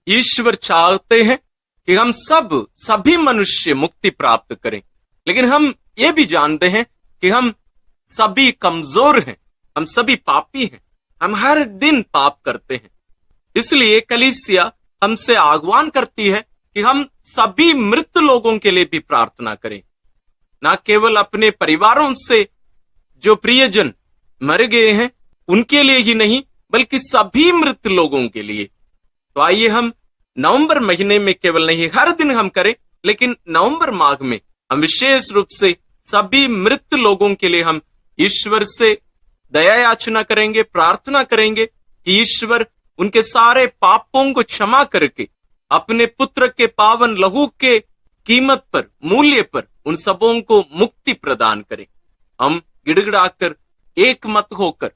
ईश्वर चाहते हैं कि हम सभी मनुष्य मुक्ति प्राप्त करें, लेकिन हम ये भी जानते हैं कि हम सभी कमजोर हैं, हम सभी पापी हैं, हम हर दिन पाप करते हैं। इसलिए कलीसिया हमसे आह्वान करती है कि हम सभी मृत लोगों के लिए भी प्रार्थना करें, ना केवल अपने परिवारों से जो प्रियजन मर गए हैं उनके लिए ही नहीं, बल्कि सभी मृत लोगों के लिए। तो आइए हम नवंबर महीने में केवल नहीं, हर दिन हम करें, लेकिन नवंबर माह में हम विशेष रूप से सभी मृत लोगों के लिए हम ईश्वर से दया याचना करेंगे, प्रार्थना करेंगे कि ईश्वर उनके सारे पापों को क्षमा करके अपने पुत्र के पावन लहू के कीमत पर, मूल्य पर उन सबों को मुक्ति प्रदान करें। हम गिड़गिड़ाकर एक मत होकर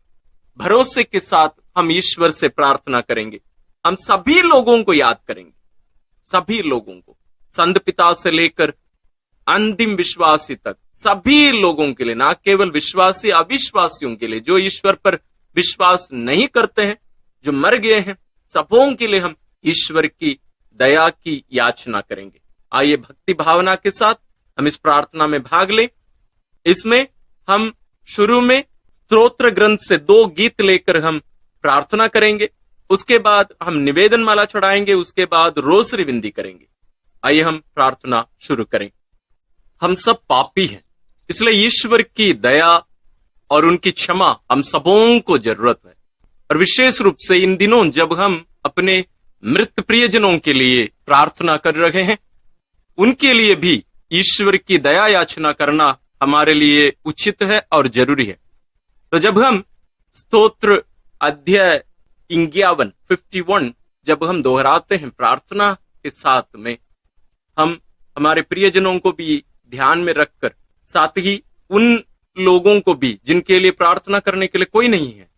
भरोसे के साथ हम ईश्वर से प्रार्थना करेंगे। हम सभी लोगों को याद करेंगे, सभी लोगों को, संत पिता से लेकर अंतिम विश्वासी तक, सभी लोगों के लिए, ना केवल विश्वासी अविश्वासियों के लिए, जो ईश्वर पर विश्वास नहीं करते हैं, जो मर गए हैं, सबों के लिए हम ईश्वर की दया की याचना करेंगे। आइए भक्ति भावना के साथ हम इस प्रार्थना में भाग लें। इसमें हम शुरू में स्तोत्र ग्रंथ से 2 गीत लेकर हम प्रार्थना करेंगे, उसके बाद हम निवेदन माला चढ़ाएंगे, उसके बाद रोसरी विनती करेंगे। आइए हम प्रार्थना शुरू करें। हम सब पापी हैं, इसलिए ईश्वर की दया और उनकी क्षमा हम सबों को जरूरत है। और विशेष रूप से इन दिनों जब हम अपने मृत प्रियजनों के लिए प्रार्थना कर रहे हैं, उनके लिए भी ईश्वर की दया याचना करना हमारे लिए उचित है और जरूरी है। तो जब हम स्तोत्र अध्याय 51 जब हम दोहराते हैं प्रार्थना के साथ में, हम हमारे प्रियजनों को भी ध्यान में रखकर, साथ ही उन लोगों को भी जिनके लिए प्रार्थना करने के लिए कोई नहीं है,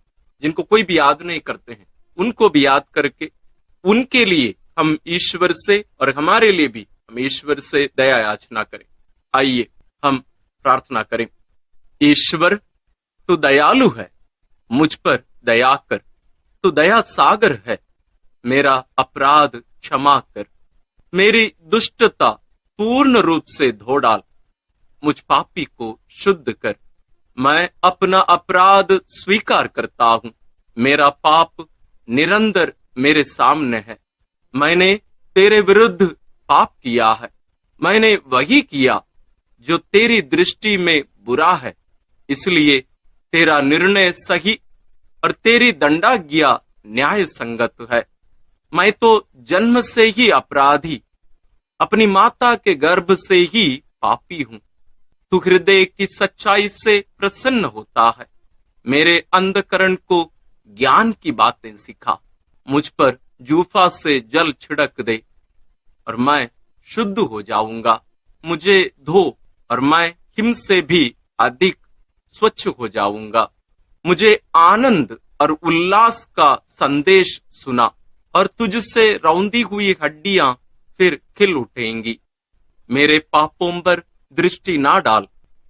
जिनको कोई भी याद नहीं करते हैं, उनको भी याद करके उनके लिए हम ईश्वर से और हमारे लिए भी हम ईश्वर से दया याचना करें। आइए हम प्रार्थना करें। ईश्वर तू दयालु है, मुझ पर दया कर, तू दया सागर है, मेरा अपराध क्षमा कर, मेरी दुष्टता पूर्ण रूप से धो डाल, मुझ पापी को शुद्ध कर। मैं अपना अपराध स्वीकार करता हूं, मेरा पाप निरंतर मेरे सामने है। मैंने तेरे विरुद्ध पाप किया है, मैंने वही किया जो तेरी दृष्टि में बुरा है, इसलिए तेरा निर्णय सही और तेरी दंडाज्ञा न्याय संगत है। मैं तो जन्म से ही अपराधी, अपनी माता के गर्भ से ही पापी हूं। तू हृदय की सच्चाई से प्रसन्न होता है, मेरे अंधकरण को ज्ञान की बातें सिखा, मुझ पर जूफा से जल छिड़क दे और मैं शुद्ध हो जाऊंगा। मुझे धो और मैं हिम से भी अधिक स्वच्छ हो जाऊंगा। मुझे आनंद और उल्लास का संदेश सुना और तुझसे रौंदी हुई हड्डियां फिर खिल उठेंगी। मेरे पापों पर दृष्टि ना डाल,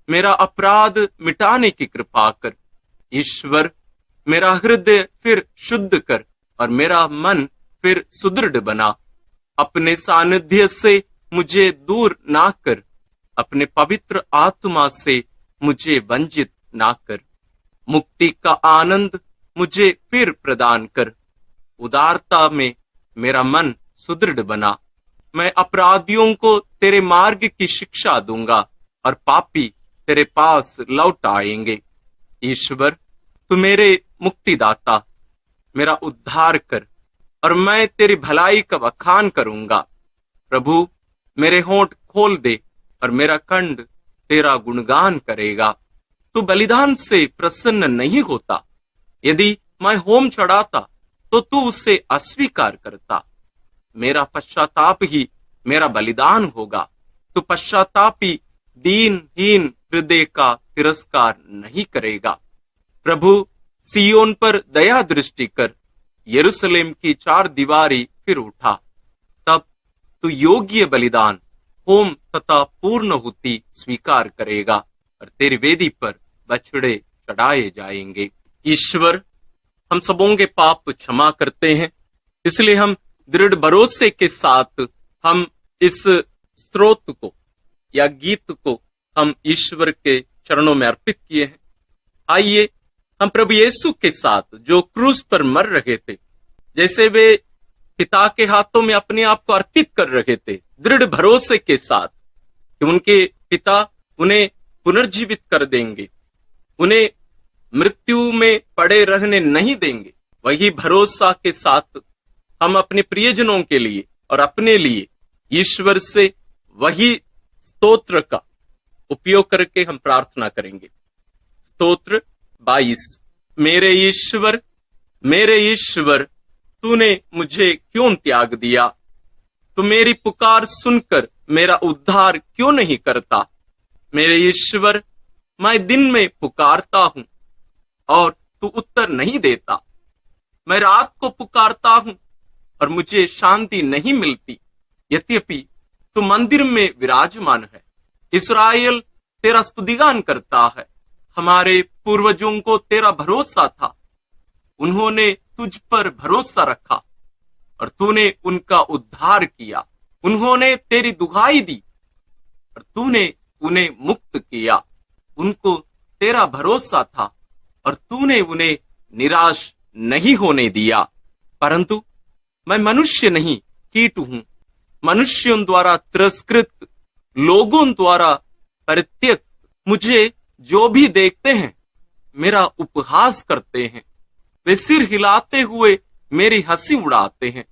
मेरा अपराध मिटाने की कृपा कर। ईश्वर मेरा हृदय फिर शुद्ध कर और मेरा मन फिर सुदृढ़ बना। अपने सानिध्य से मुझे दूर ना कर, अपने पवित्र आत्मा से मुझे वंचित ना कर। मुक्ति का आनंद मुझे फिर प्रदान कर, उदारता में मेरा मन सुदृढ़ बना। मैं अपराधियों को तेरे मार्ग की शिक्षा दूंगा और पापी तेरे पास लौट आएंगे। ईश्वर तू मेरे मुक्तिदाता, मेरा उद्धार कर और मैं तेरी भलाई का बखान करूंगा। प्रभु मेरे होंठ खोल दे और मेरा कंठ तेरा गुणगान करेगा। तू बलिदान से प्रसन्न नहीं होता, यदि मैं होम चढ़ाता तो तू उसे अस्वीकार करता। मेरा पश्चाताप ही मेरा बलिदान होगा। तू पश्चातापी दीनहीन हृदय का तिरस्कार नहीं करेगा। प्रभु सियोन पर दया दृष्टि कर, यरूशलेम की 4 दीवारी फिर उठा। तब तू योग्य बलिदान, होम तथा पूर्णहुति स्वीकार करेगा और तेरी वेदी पर बछड़े चढ़ाए जाएंगे। ईश्वर हम सबों के पाप क्षमा करते हैं, इसलिए हम दृढ़ भरोसे के साथ हम इस स्रोत को या गीत को हम ईश्वर के चरणों में अर्पित किए हैं। आइए हम प्रभु यीशु के साथ जो क्रूस पर मर रहे थे, जैसे वे पिता के हाथों में अपने आप को अर्पित कर रहे थे, दृढ़ भरोसे के साथ कि उनके पिता उन्हें पुनर्जीवित कर देंगे, उन्हें मृत्यु में पड़े रहने नहीं देंगे, वही भरोसा के साथ हम अपने प्रियजनों के लिए और अपने लिए ईश्वर से वही स्तोत्र का उपयोग करके हम प्रार्थना करेंगे। स्तोत्र 22। मेरे ईश्वर, तूने मुझे क्यों त्याग दिया? तू मेरी पुकार सुनकर मेरा उद्धार क्यों नहीं करता? मेरे ईश्वर, मैं दिन में पुकारता हूं और तू उत्तर नहीं देता। मैं रात को पुकारता हूं और मुझे शांति नहीं मिलती। यद्यपि तू मंदिर में विराजमान है, इस्राएल तेरा स्तुतिगान करता है। हमारे पूर्वजों को तेरा भरोसा था, उन्होंने तुझ पर भरोसा रखा और तूने उनका उद्धार किया। उन्होंने तेरी दुहाई दी और तूने उन्हें मुक्त किया। उनको तेरा भरोसा था और तूने उन्हें निराश नहीं होने दिया। परंतु मैं मनुष्य नहीं, कीट हूं, मनुष्यों द्वारा तिरस्कृत, लोगों द्वारा परित्यक्त। मुझे जो भी देखते हैं मेरा उपहास करते हैं, वे सिर हिलाते हुए मेरी हंसी उड़ाते हैं।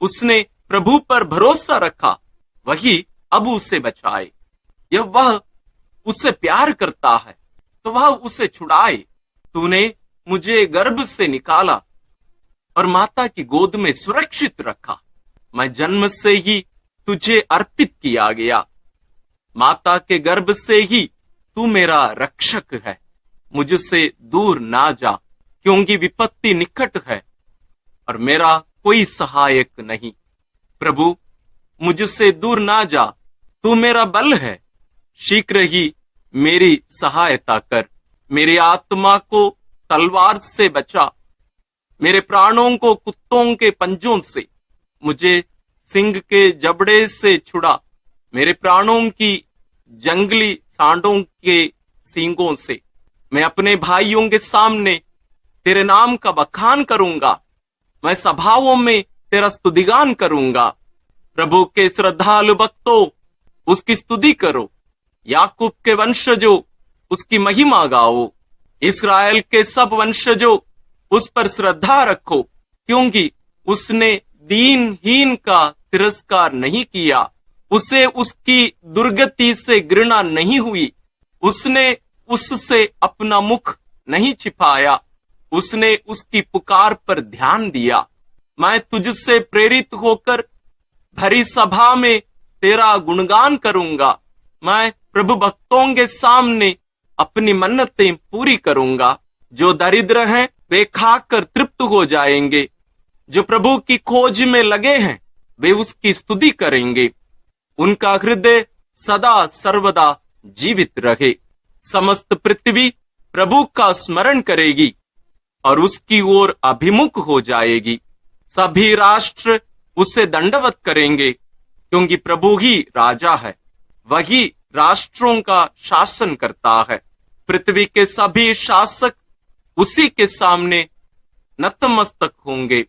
उसने प्रभु पर भरोसा रखा, वही अब उसे बचाए। यह वह उससे प्यार करता है तो वह उसे छुड़ाए। तूने मुझे गर्भ से निकाला और माता की गोद में सुरक्षित रखा। मैं जन्म से ही तुझे अर्पित किया गया। माता के गर्भ से ही तू मेरा रक्षक है। मुझसे दूर ना जा, क्योंकि विपत्ति निकट है और मेरा कोई सहायक नहीं। प्रभु, मुझसे दूर ना जा, तू मेरा बल है। शीघ्र ही मेरी सहायता कर। मेरी आत्मा को तलवार से बचा, मेरे प्राणों को कुत्तों के पंजों से, मुझे सिंह के जबड़े से छुड़ा, मेरे प्राणों की जंगली सांडों के सींगों से। मैं अपने भाइयों के सामने तेरे नाम का बखान करूंगा, मैं सभाओं में तेरा स्तुतिगान करूंगा। प्रभु के श्रद्धालु भक्तों, उसकी स्तुति करो। याकूब के वंशजों, उसकी महिमा गाओ। इस्राएल के सब वंशजों, उस पर श्रद्धा रखो, क्योंकि उसने दीनहीन का तिरस्कार नहीं किया। उसे उसकी दुर्गति से घृणा नहीं हुई। उसने उससे अपना मुख नहीं छिपाया। उसने उसकी पुकार पर ध्यान दिया। मैं तुझसे प्रेरित होकर भरी सभा में तेरा गुणगान करूंगा। मैं प्रभु भक्तों के सामने अपनी मन्नतें पूरी करूंगा। जो दरिद्र हैं वे खाकर तृप्त हो जाएंगे। जो प्रभु की खोज में लगे हैं वे उसकी स्तुति करेंगे। उनका हृदय सदा सर्वदा जीवित रहे। समस्त पृथ्वी प्रभु का स्मरण करेगी और उसकी ओर अभिमुख हो जाएगी। सभी राष्ट्र उसे दंडवत करेंगे, क्योंकि प्रभु ही राजा है। वही राष्ट्रों का शासन करता है। पृथ्वी के सभी शासक उसी के सामने नतमस्तक होंगे।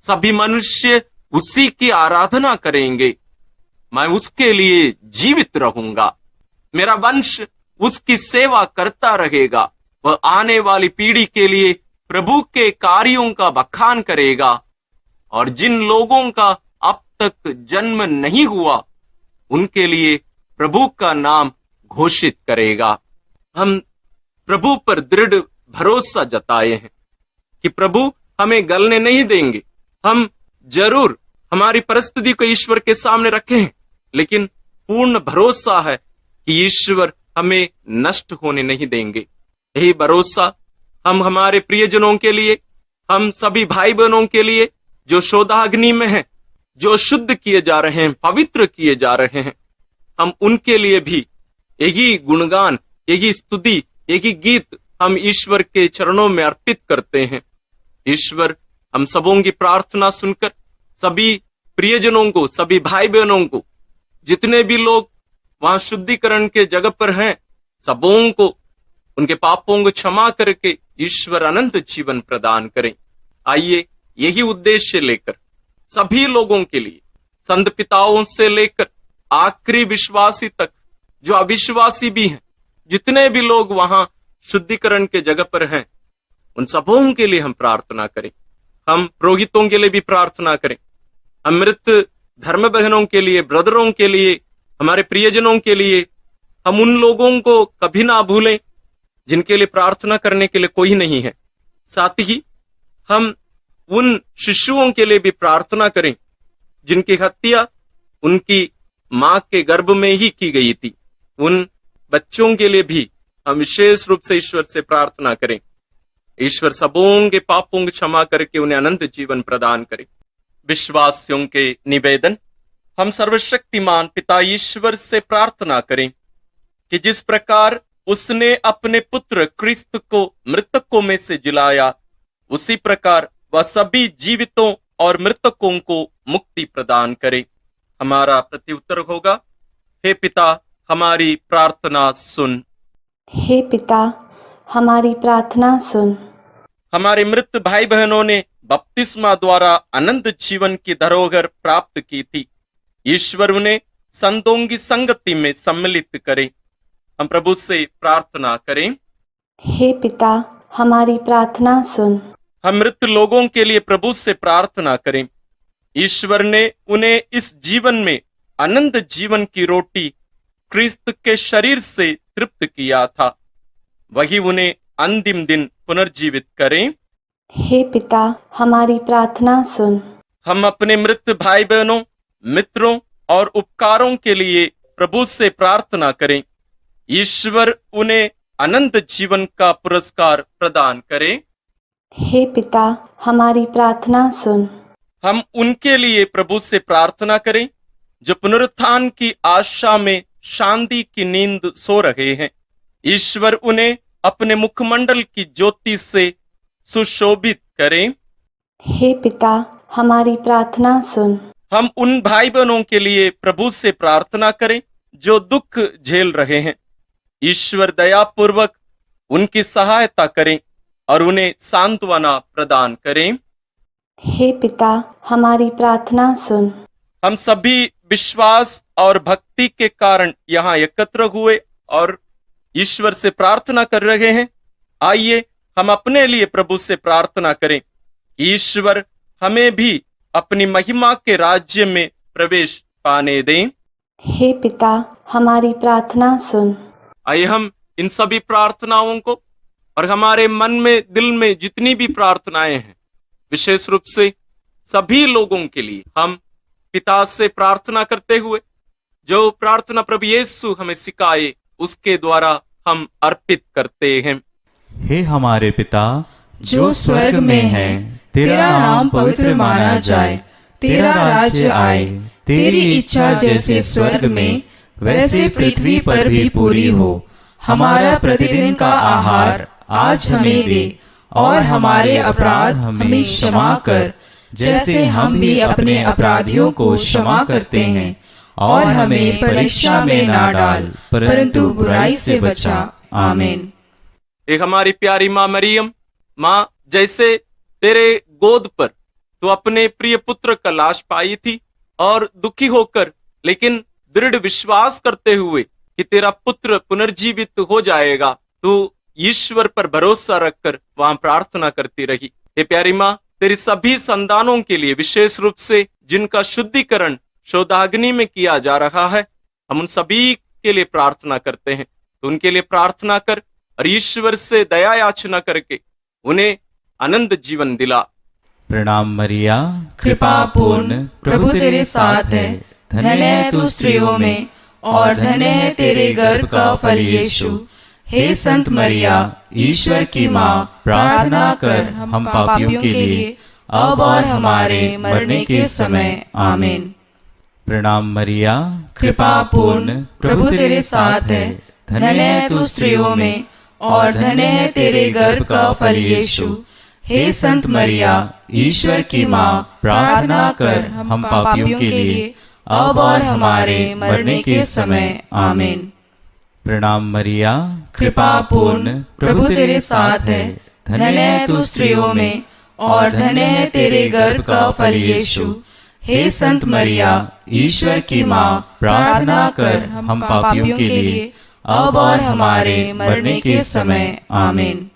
सभी मनुष्य उसी की आराधना करेंगे। मैं उसके लिए जीवित रहूंगा। मेरा वंश उसकी सेवा करता रहेगा। वह आने वाली पीढ़ी के लिए प्रभु के कार्यों का बखान करेगा और जिन लोगों का अब तक जन्म नहीं हुआ उनके लिए प्रभु का नाम घोषित करेगा। हम प्रभु पर दृढ़ भरोसा जताए हैं कि प्रभु हमें गलने नहीं देंगे। हम जरूर हमारी परिस्थिति को ईश्वर के सामने रखे हैं, लेकिन पूर्ण भरोसा है कि ईश्वर हमें नष्ट होने नहीं देंगे। यही भरोसा हम हमारे प्रियजनों के लिए, हम सभी भाई बहनों के लिए जो शोधाग्नि में हैं, जो शुद्ध किए जा रहे हैं, पवित्र किए जा रहे हैं, हम उनके लिए भी यही गुणगान, यही स्तुति, यही गीत हम ईश्वर के चरणों में अर्पित करते हैं। ईश्वर हम सबों की प्रार्थना सुनकर सभी प्रियजनों को, सभी भाई बहनों को, जितने भी लोग वहां शुद्धिकरण के जगह पर हैं, सबों को उनके पापों को क्षमा करके ईश्वर अनंत जीवन प्रदान करें। आइए यही उद्देश्य लेकर सभी लोगों के लिए, संत पिताओं से लेकर आखिरी विश्वासी तक, जो अविश्वासी भी हैं, जितने भी लोग वहां शुद्धिकरण के जगह पर हैं, उन सबों के लिए हम प्रार्थना करें। हम पुरोहितों के लिए भी प्रार्थना करें, हम मृत धर्म बहनों के लिए, ब्रदरों के लिए, हमारे प्रियजनों के लिए, हम उन लोगों को कभी ना भूलें जिनके लिए प्रार्थना करने के लिए कोई नहीं है। साथ ही हम उन शिशुओं के लिए भी प्रार्थना करें जिनकी हत्या उनकी मां के गर्भ में ही की गई थी। उन बच्चों के लिए भी हम विशेष रूप से ईश्वर से प्रार्थना करें। ईश्वर सबों के पापों को क्षमा करके उन्हें अनंत जीवन प्रदान करे। विश्वासियों के निवेदन। हम सर्वशक्तिमान पिता ईश्वर से प्रार्थना करें कि जिस प्रकार उसने अपने पुत्र क्रिस्त को मृतकों में से जिलाया, उसी प्रकार वह सभी जीवितों और मृतकों को मुक्ति प्रदान करे। हमारा प्रत्युत्तर होगा, हे पिता हमारी प्रार्थना सुन। हे पिता हमारी प्रार्थना सुन। हमारे मृत भाई बहनों ने बपतिस्मा द्वारा अनंत जीवन की धरोहर प्राप्त की थी। ईश्वर उन्हें संतों की संगति में सम्मिलित करे। हम प्रभु से प्रार्थना करें, हे पिता हमारी प्रार्थना सुन। हम मृत लोगों के लिए प्रभु से प्रार्थना करें। ईश्वर ने उन्हें इस जीवन में अनंत जीवन की रोटी क्रिस्त के शरीर से तृप्त किया था, वही उन्हें अंतिम दिन पुनर्जीवित करें। हे पिता हमारी प्रार्थना सुन। हम अपने मृत भाई बहनों, मित्रों और उपकारों के लिए प्रभु से प्रार्थना करें। ईश्वर उन्हें अनंत जीवन का पुरस्कार प्रदान करे। हे पिता हमारी प्रार्थना सुन। हम उनके लिए प्रभु से प्रार्थना करें जो पुनरुत्थान की आशा में शांति की नींद सो रहे हैं। ईश्वर उन्हें अपने मुखमंडल की ज्योति से सुशोभित करें। हे पिता हमारी प्रार्थना सुन। हम उन भाई बहनों के लिए प्रभु से प्रार्थना करें जो दुख झेल रहे हैं। ईश्वर दयापूर्वक उनकी सहायता करें और उन्हें सांत्वना प्रदान करें। हे पिता हमारी प्रार्थना सुन। हम सभी विश्वास और भक्ति के कारण यहाँ एकत्र हुए और ईश्वर से प्रार्थना कर रहे हैं। आइए हम अपने लिए प्रभु से प्रार्थना करें, ईश्वर हमें भी अपनी महिमा के राज्य में प्रवेश पाने दें। हे पिता हमारी प्रार्थना सुन। आइए हम इन सभी प्रार्थनाओं को और हमारे मन में, दिल में जितनी भी प्रार्थनाएं हैं, विशेष रूप से सभी लोगों के लिए हम पिता से प्रार्थना करते हुए जो प्रार्थना प्रभु यीशु हमें सिखाए उसके द्वारा हम अर्पित करते हैं। हे हमारे पिता जो स्वर्ग में है, तेरा नाम पवित्र माना जाए, तेरा राज्य आए, तेरी इच्छा जैसे स्वर्ग में वैसे पृथ्वी पर भी पूरी हो। हमारा प्रतिदिन का आहार आज हमें दे और हमारे अपराध हमें क्षमा कर, जैसे हम भी अपने अपराधियों को क्षमा करते हैं, और हमें परीक्षा में ना डाल परंतु बुराई से बचा। आमीन। एक हमारी प्यारी माँ मरियम, माँ जैसे तेरे गोद पर तू अपने प्रिय पुत्र का लाश पाई थी और दुखी होकर लेकिन दृढ़ विश्वास करते हुए कि तेरा पुत्र पुनर्जीवित हो जाएगा, तू ईश्वर पर भरोसा रखकर वहां प्रार्थना करती रही। हे प्यारी माँ, तेरी सभी संतानों के लिए, विशेष रूप से जिनका शुद्धिकरण शोधाग्नि में किया जा रहा है, हम उन सभी के लिए प्रार्थना करते हैं। तो उनके लिए प्रार्थना कर और ईश्वर से दया याचना करके उन्हें अनंत जीवन दिला। प्रणाम मरिया, कृपा पूर्ण प्रभु तेरे साथ है, धन्य है तू स्त्रियों में और धन्य है तेरे गर्भ का फल यीशु। हे संत मरिया, ईश्वर की माँ, प्रार्थना कर हम पापियों के लिए अब और हमारे मरने के समय। आमीन। प्रणाम मरिया, कृपा पूर्ण प्रभु तेरे साथ है, धन्य है तू स्त्रियों में और धन्य है तेरे गर्भ का फल यीशु। हे संत मरिया, ईश्वर की माँ, प्रार्थना कर हम पापियों के लिए अब और हमारे मरने के समय। आमीन। प्रणाम मरिया, कृपा पूर्ण, प्रभु तेरे साथ है, धन्य है तू स्त्रियों में और धन्य है तेरे गर्भ का फल यीशु। हे संत मरिया, ईश्वर की माँ, प्रार्थना कर हम पापियों के लिए अब और हमारे मरने के समय। आमीन।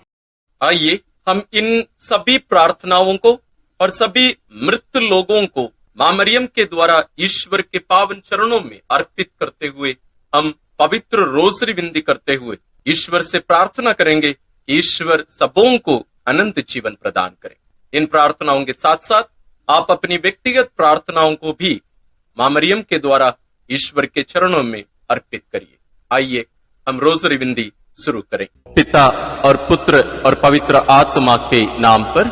आइए हम इन सभी प्रार्थनाओं को और सभी मृत लोगों को मां मरियम के द्वारा ईश्वर के पावन चरणों में अर्पित करते हुए हम पवित्र रोजरी विनती करते हुए ईश्वर से प्रार्थना करेंगे कि ईश्वर सबों को अनंत जीवन प्रदान करें। इन प्रार्थनाओं के साथ साथ आप अपनी व्यक्तिगत प्रार्थनाओं को भी मां मरियम के द्वारा ईश्वर के चरणों में अर्पित करिए। आइए हम रोजरी विनती शुरू करें। पिता और पुत्र और पवित्र आत्मा के नाम पर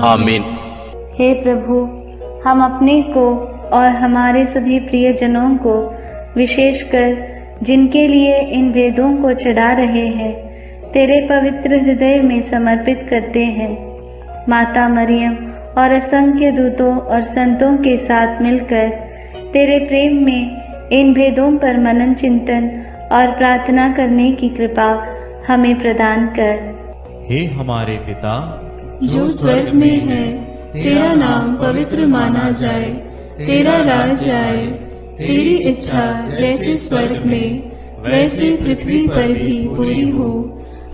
आमीन। हे प्रभु, हम अपने को और हमारे सभी प्रियजनों को, विशेषकर जिनके लिए इन वेदों को चढ़ा रहे हैं, तेरे पवित्र हृदय में समर्पित करते हैं। माता मरियम और असंख्य दूतों और संतों के साथ मिलकर तेरे प्रेम में इन भेदों पर मनन चिंतन और प्रार्थना करने की कृपा हमें प्रदान कर। हे हमारे पिता जो स्वर्ग में है, तेरा नाम पवित्र माना जाए, तेरा राज आए, तेरी इच्छा जैसे स्वर्ग में वैसे पृथ्वी पर भी पूरी हो।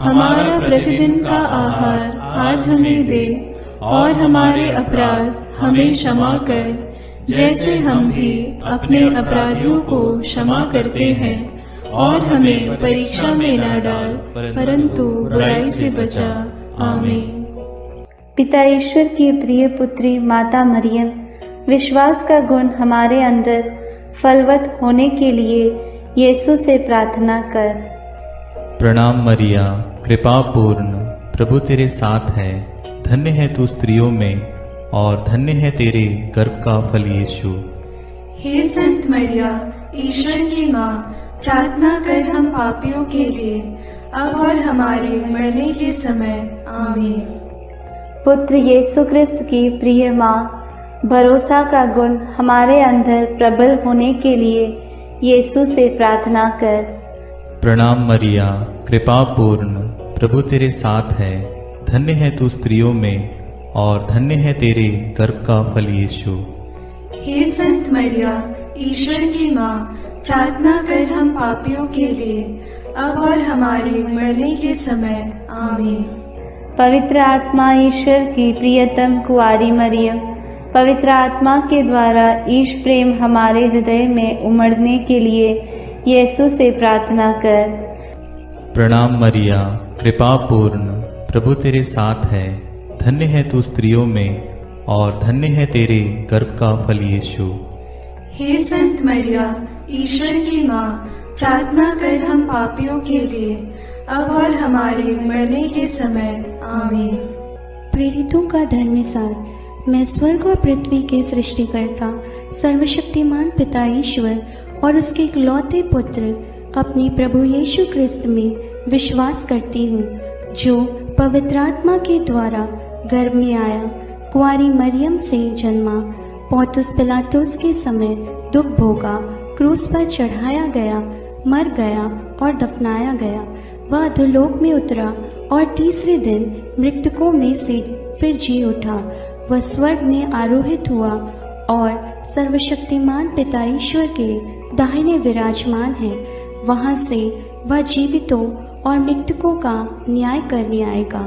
हमारा प्रतिदिन का आहार आज हमें दे और हमारे अपराध हमें क्षमा कर, जैसे हम भी अपने अपराधियों को क्षमा करते हैं, और हमें परीक्षा में न डाल, परंतु बुराई से बचा। आमीन। पिता ईश्वर की प्रिय पुत्री माता मरियम, विश्वास का गुण हमारे अंदर फलवत होने के लिए यीशु से प्रार्थना कर। प्रणाम मरिया, कृपा पूर्ण, प्रभु तेरे साथ है, धन्य है तू स्त्रियों में और धन्य है तेरे गर्भ का फल यीशु। हे संत मरिया, ईश्वर की माँ, प्रार्थना कर हम पापियों के लिए अब और हमारे मरने के समय। आमीन। पुत्र यीशु क्रिस्त की प्रिय माँ, भरोसा का गुण हमारे अंदर प्रबल होने के लिए यीशु से प्रार्थना कर। प्रणाम मरिया, कृपा पूर्ण, प्रभु तेरे साथ है, धन्य है तू स्त्रियों में और धन्य है तेरे गर्भ का फल यीशु। हे संत मरिया, ईश्वर की माँ, प्रार्थना कर हम पापियों के लिए अब और हमारे मरने के समय। आमीन। पवित्र आत्मा ईश्वर की प्रियतम कुआरी मरियम, पवित्र आत्मा के द्वारा ईश प्रेम हमारे हृदय में उमड़ने के लिए यीशु से प्रार्थना कर। प्रणाम मरिया, कृपा पूर्ण, प्रभु तेरे साथ है, धन्य है तू स्त्रियों में और धन्य है तेरे गर्भ का फल यीशु। हे संत मरिया, ईश्वर की माँ, प्रार्थना कर हम पापियों के लिए अब और हमारे मरने के समय। आमीन। प्रेरितों का धर्मसार। मैं स्वर्ग और पृथ्वी के सृष्टिकर्ता सर्वशक्तिमान पिता ईश्वर और उसके इकलौते पुत्र अपने प्रभु यीशु क्रिस्त में विश्वास करती हूँ, जो पवित्र आत्मा के द्वारा गर्भ में आया, कुंवारी मरियम से जन्मा, पौंतुस पिलातुस के समय दुख भोगा, क्रूस पर चढ़ाया गया, मर गया और दफनाया गया। वह अधोलोक में उतरा और तीसरे दिन मृतकों में से फिर जी उठा। वह स्वर्ग में आरोहित हुआ और सर्वशक्तिमान पिता ईश्वर के दाहिने विराजमान है। वहां से वह जीवितों और मृतकों का न्याय करने आएगा।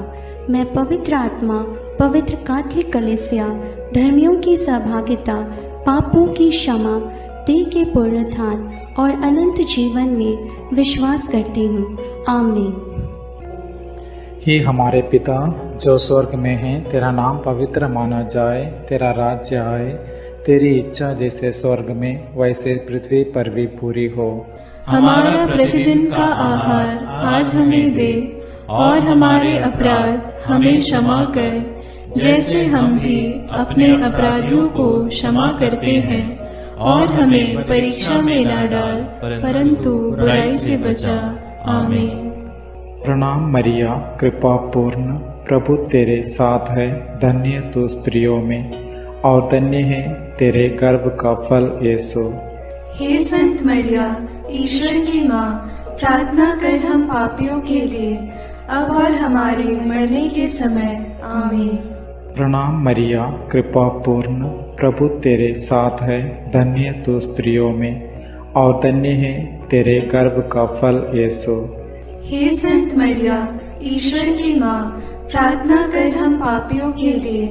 मैं पवित्र आत्मा, पवित्र कैथोलिक कलीसिया, धर्मियों की सहभागिता, पापों की क्षमा, देह के पुनरुत्थान और अनंत जीवन में विश्वास करती हूँ। आमीन। हे हमारे पिता जो स्वर्ग में है, तेरा नाम पवित्र माना जाए, तेरा राज्य आए, तेरी इच्छा जैसे स्वर्ग में वैसे पृथ्वी पर भी पूरी हो। हमारा प्रतिदिन का आहार आज हमें दे और हमारे अपराध हमें क्षमा कर, जैसे हम भी अपने अपराधियों को क्षमा करते हैं, और हमें परीक्षा में न डाल, परंतु बुराई से बचा। आमीन। प्रणाम मरिया, कृपा पूर्ण, प्रभु तेरे साथ है, धन्य तू स्त्रियों में और धन्य है तेरे गर्भ का फल यीशु। हे संत मरिया, ईश्वर की माँ, प्रार्थना कर हम पापियों के लिए, अब और हमारे मरने के समय। आमीन। प्रणाम मरिया, कृपा पूर्ण, प्रभु तेरे साथ है, धन्य तू स्त्रियों में और धन्य है तेरे गर्भ का फल यीशु। हे संत मरिया, ईश्वर की माँ, प्रार्थना कर हम पापियों के लिए,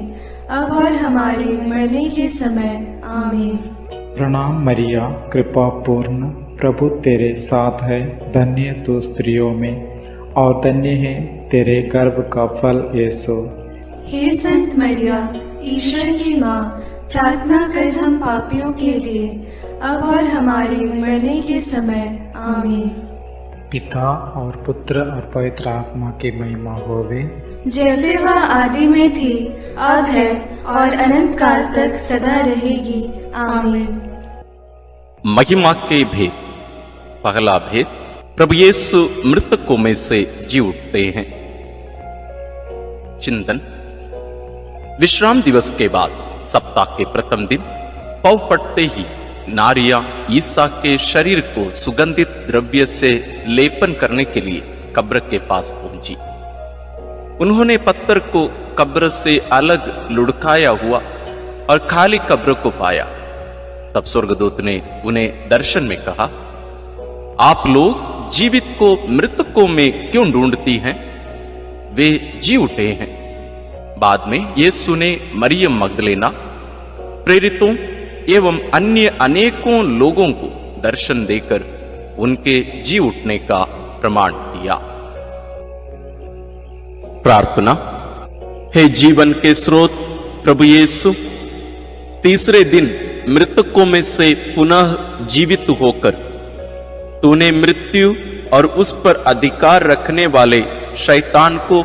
अब और हमारे मरने के समय। आमीन। प्रणाम मरिया, कृपा पूर्ण, प्रभु तेरे साथ है, धन्य तू स्त्रियों में और धन्य है तेरे गर्भ का फल यीशु। हे संत मरिया, ईश्वर की माँ, प्रार्थना कर हम पापियों के लिए, अब और हमारे मरने के समय। आमीन। पिता और पुत्र और पवित्र आत्मा की महिमा होवे, जैसे वह आदि में थी, अब है और अनंत काल तक सदा रहेगी। आमीन। महिमा के भेद। पहला भेद, प्रभु यीशु मृतकों में से जी उठते हैं। चिंतन। विश्राम दिवस के बाद सप्ताह के प्रथम दिन पौ फटते ही नारियां ईसा के शरीर को सुगंधित द्रव्य से लेपन करने के लिए कब्र के पास पहुंची। उन्होंने पत्थर को कब्र से अलग लुढ़काया हुआ और खाली कब्र को पाया। तब स्वर्गदूत ने उन्हें दर्शन में कहा, आप लोग जीवित को मृतकों में क्यों ढूंढती हैं? वे जी उठे हैं। बाद में यीशु ने मरियम मगदलेना, प्रेरितों एवं अन्य अनेकों लोगों को दर्शन देकर उनके जी उठने का प्रमाण दिया। प्रार्थना। हे जीवन के स्रोत प्रभु यीशु, तीसरे दिन मृतकों में से पुनः जीवित होकर तूने मृत्यु और उस पर अधिकार रखने वाले शैतान को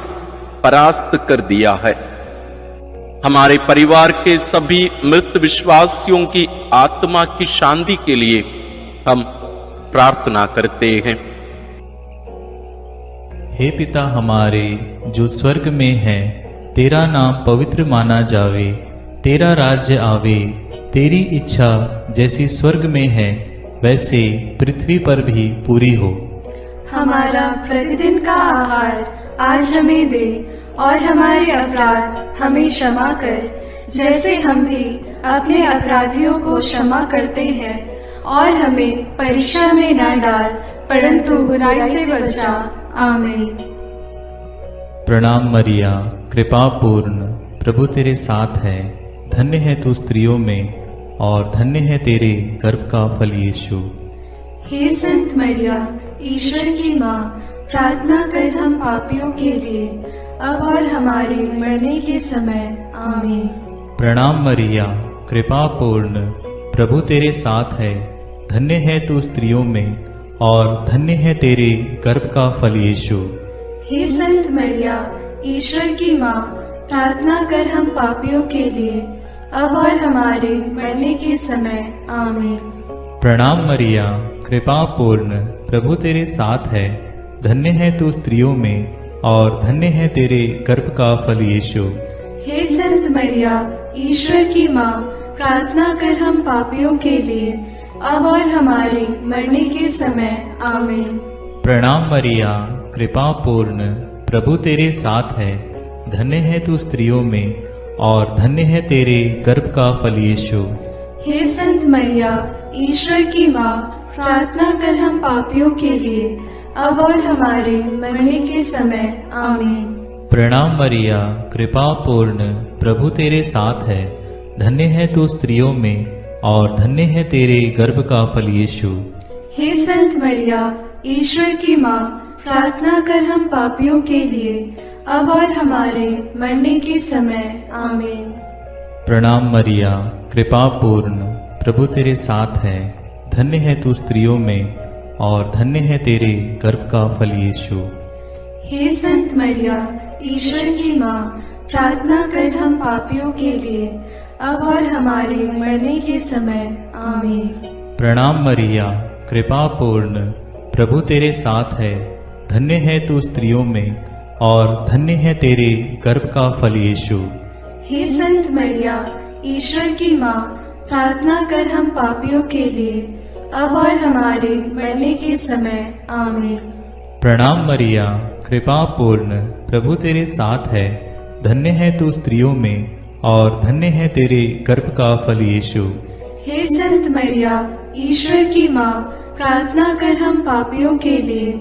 परास्त कर दिया है। हमारे परिवार के सभी मृत विश्वासियों की आत्मा की शांति के लिए हम प्रार्थना करते हैं। हे पिता हमारे जो स्वर्ग में है, तेरा नाम पवित्र माना जावे, तेरा राज्य आवे, तेरी इच्छा जैसी स्वर्ग में है वैसे पृथ्वी पर भी पूरी हो। हमारा प्रतिदिन का आहार आज हमें दे और हमारे अपराध हमें क्षमा कर, जैसे हम भी अपने अपराधियों को क्षमा करते हैं, और हमें परीक्षा में न डाल परंतु बुराई से बचा। आमीन। प्रणाम मरिया, कृपा पूर्ण, प्रभु तेरे साथ है, धन्य है तू स्त्रियों में और धन्य है तेरे गर्भ का फल यीशु। हे संत मरिया, ईश्वर की माँ, प्रार्थना कर हम पापियों के लिए, अब और हमारे मरने के समय। आमीन। प्रणाम मरिया, कृपा पूर्ण, प्रभु तेरे साथ है, धन्य है तू स्त्रियों में और धन्य है तेरे गर्भ का फल यीशु। हे संत मरिया, ईश्वर की माँ, प्रार्थना कर हम पापियों के लिए, अब और हमारे मरने के समय। आमीन। प्रणाम मरिया, कृपा पूर्ण, प्रभु तेरे साथ है, धन्य है तू स्त्रियों में और धन्य है तेरे गर्भ का फल यीशु। हे संत मरिया, ईश्वर की माँ, प्रार्थना कर हम पापियों के लिए, अब और हमारे मरने के समय। आमीन। प्रणाम मरिया, कृपा पूर्ण, प्रभु तेरे साथ है, धन्य है तू स्त्रियों में और धन्य है तेरे गर्भ का फल यीशु। हे संत मरिया, ईश्वर की माँ, प्रार्थना कर हम पापियों के लिए, अब और हमारे मरने के समय। आमीन। प्रणाम मरिया, कृपा पूर्ण, प्रभु तेरे साथ है, धन्य है तू स्त्रियों में और धन्य है तेरे गर्भ का फल यीशु। हे संत मरिया, ईश्वर की माँ, प्रार्थना कर हम पापियों के लिए, अब और हमारे मरने के समय। आमीन। प्रणाम मरिया, कृपा पूर्ण, प्रभु तेरे साथ है, धन्य है तू स्त्रियों में और धन्य है तेरे गर्भ का फल यीशु। हे संत मरिया, ईश्वर की माँ, प्रार्थना कर हम पापियों के लिए, अब और हमारे मरने के समय। आमीन। प्रणाम मरिया, कृपा पूर्ण, प्रभु तेरे साथ है, धन्य है तू स्त्रियों में और धन्य है तेरे गर्भ का फल यीशु। हे संत मरिया, ईश्वर की माँ, प्रार्थना कर हम पापियों के लिए, अब और हमारे मरने के समय। आमीन। प्रणाम मरिया, कृपा पूर्ण, प्रभु तेरे साथ है। धन्य है तू स्त्रियों में और धन्य है तेरे गर्भ का फल यीशु। हे संत मरिया, ईश्वर की माँ, प्रार्थना कर हम पापियों के लिए,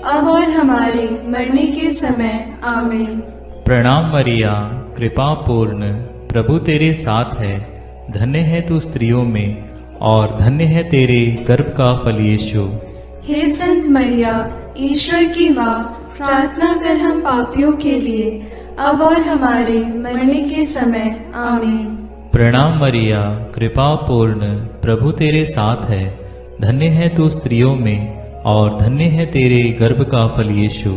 अब और हमारे मरने के समय। आमीन। प्रणाम मरिया, कृपा पूर्ण, प्रभु तेरे साथ है। धन्य है तू स्त्रियों में और धन्य है तेरे गर्भ का फल यीशु। हे संत मरिया, ईश्वर की माँ, प्रार्थना कर हम पापियों के लिए, अब और हमारे मरने के समय। आमीन। प्रणाम मरिया, कृपा पूर्ण, प्रभु तेरे साथ है। धन्य है तू स्त्रियों में और धन्य है तेरे गर्भ का फल यीशु।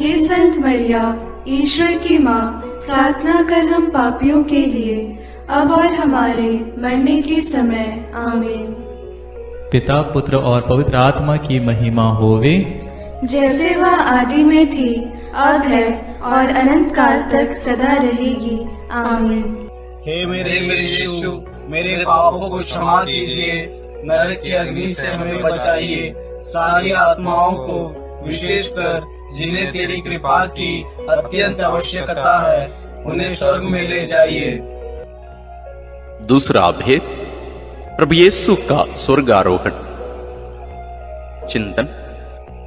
हे संत मरिया, ईश्वर की माँ, प्रार्थना कर हम पापियों के लिए, अब और हमारे मरने के समय। आमीन। पिता, पुत्र और पवित्र आत्मा की महिमा होवे, जैसे वह आदि में थी, अब है और अनंत काल तक सदा रहेगी। आमीन। हे मेरे यीशु, मेरे पापों को क्षमा कीजिए, नरक की अग्नि से हमें बचाइए, सारी आत्माओं को, विशेषकर जिन्हें तेरी कृपा की अत्यंत आवश्यकता है, उन्हें स्वर्ग में ले जाइए। दूसरा भेद, प्रभु यीशु का स्वर्गारोहण। चिंतन।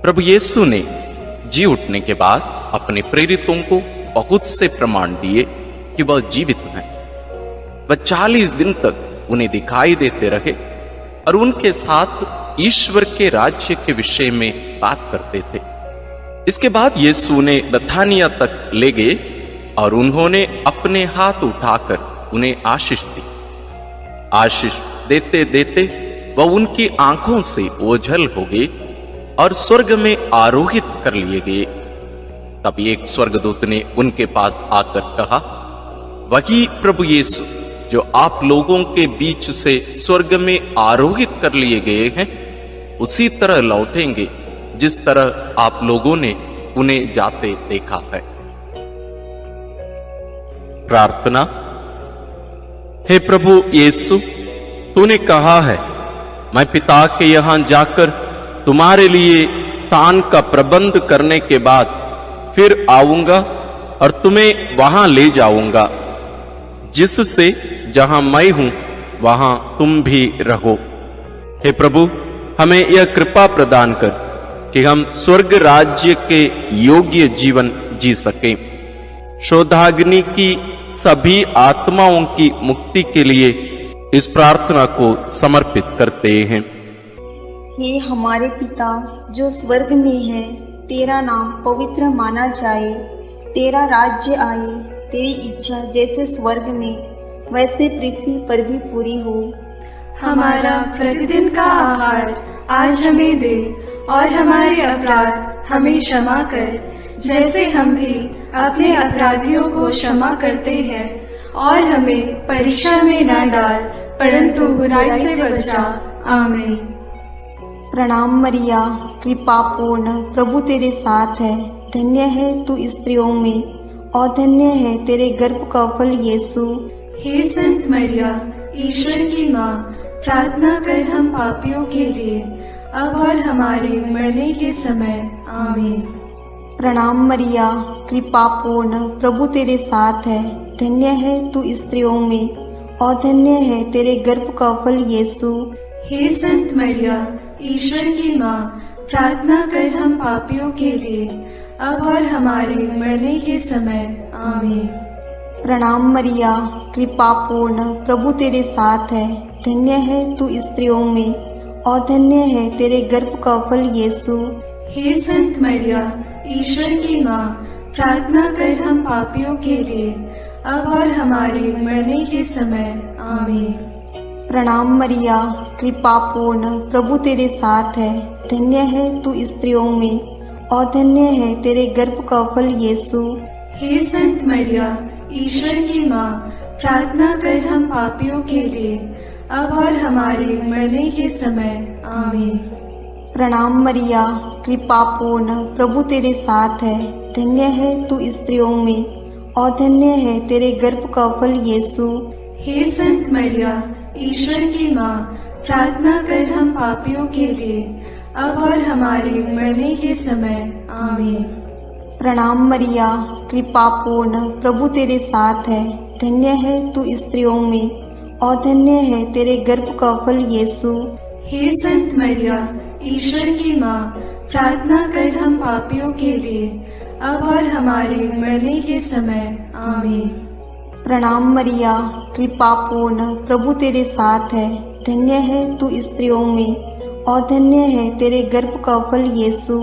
प्रभु यीशु ने जी उठने के बाद अपने प्रेरितों को बहुत से प्रमाण दिए कि वह जीवित हैं। वह 40 दिन तक उन्हें दिखाई देते रहे और उनके साथ ईश्वर के राज्य के विषय में बात करते थे। इसके बाद यीशु ने बथानिया तक ले गए और उन्होंने अपने हाथ उठाकर उन्हें आशीष दी। आशीष देते देते वह उनकी आंखों से ओझल हो गए और स्वर्ग में आरोहित कर लिए गए। तब एक स्वर्गदूत ने उनके पास आकर कहा, वही प्रभु यीशु जो आप लोगों के बीच से स्वर्ग में आरोहित कर लिए गए हैं, उसी तरह लौटेंगे जिस तरह आप लोगों ने उन्हें जाते देखा है। प्रार्थना। हे प्रभु यीशु, तूने कहा है, मैं पिता के यहां जाकर तुम्हारे लिए स्थान का प्रबंध करने के बाद फिर आऊंगा और तुम्हें वहां ले जाऊंगा, जिससे जहां मैं हूं वहां तुम भी रहो। हे प्रभु, हमें यह कृपा प्रदान कर कि हम स्वर्ग राज्य के योग्य जीवन जी सकें। शोधाग्नि की सभी आत्माओं की मुक्ति के लिए इस प्रार्थना को समर्पित करते हैं। हे हमारे पिता जो स्वर्ग में है, तेरा नाम पवित्र माना जाए, तेरा राज्य आए, तेरी इच्छा जैसे स्वर्ग में वैसे पृथ्वी पर भी पूरी हो। हमारा प्रतिदिन का आहार आज हमें दे और हमारे अपराध हमें क्षमा कर, जैसे हम भी अपने अपराधियों को क्षमा करते हैं, और हमें परीक्षा में न डाल, परंतु बुराई से बचा। आमीन। प्रणाम मरिया, कृपा पूर्ण, प्रभु तेरे साथ है। धन्य है तू स्त्रियों में और धन्य है तेरे गर्भ का फल यीशु। हे संत मरिया, ईश्वर की माँ, प्रार्थना कर हम पापियों के लिए, अब और हमारे मरने के समय। आमीन। प्रणाम मरिया, कृपा पूर्ण, प्रभु तेरे साथ है। धन्य है तू स्त्रियों में और धन्य है तेरे गर्भ का फल यीशु। हे संत मरिया, ईश्वर की माँ, प्रार्थना कर हम पापियों के लिए, अब और हमारे मरने के समय। आमीन। प्रणाम मरिया, कृपा पूर्ण, प्रभु तेरे साथ है। धन्य है तू स्त्रियों में और धन्य है तेरे गर्भ का फल यीशु। हे संत मरिया, ईश्वर की माँ, प्रार्थना कर हम पापियों के लिए, अब और हमारे मरने के समय। आमीन। प्रणाम मरिया, कृपा पूर्ण, प्रभु तेरे साथ है। धन्य है तू स्त्रियों में और धन्य है तेरे गर्भ का फल यीशु। हे संत मरिया, ईश्वर की माँ, प्रार्थना कर हम पापियों के लिए, अब और हमारे मरने के समय। आमीन। प्रणाम मरिया, कृपा पूर्ण, प्रभु तेरे साथ है। धन्य है तू स्त्रियों में और धन्य है तेरे गर्भ का फल यीशु। हे संत मरिया, ईश्वर की माँ, प्रार्थना कर हम पापियों के लिए, अब और हमारे मरने के समय। आमीन। प्रणाम मरिया, कृपा पूर्ण, प्रभु तेरे साथ है। धन्य है तू स्त्रियों में और धन्य है तेरे गर्भ का फल यीशु। हे संत मरिया, ईश्वर की माँ, प्रार्थना कर हम पापियों के लिए, अब और हमारे मरने के समय। आमीन। प्रणाम मरिया, कृपा पूर्ण, प्रभु तेरे साथ है। धन्य है तू स्त्रियों में और धन्य है तेरे गर्भ का फल यीशु।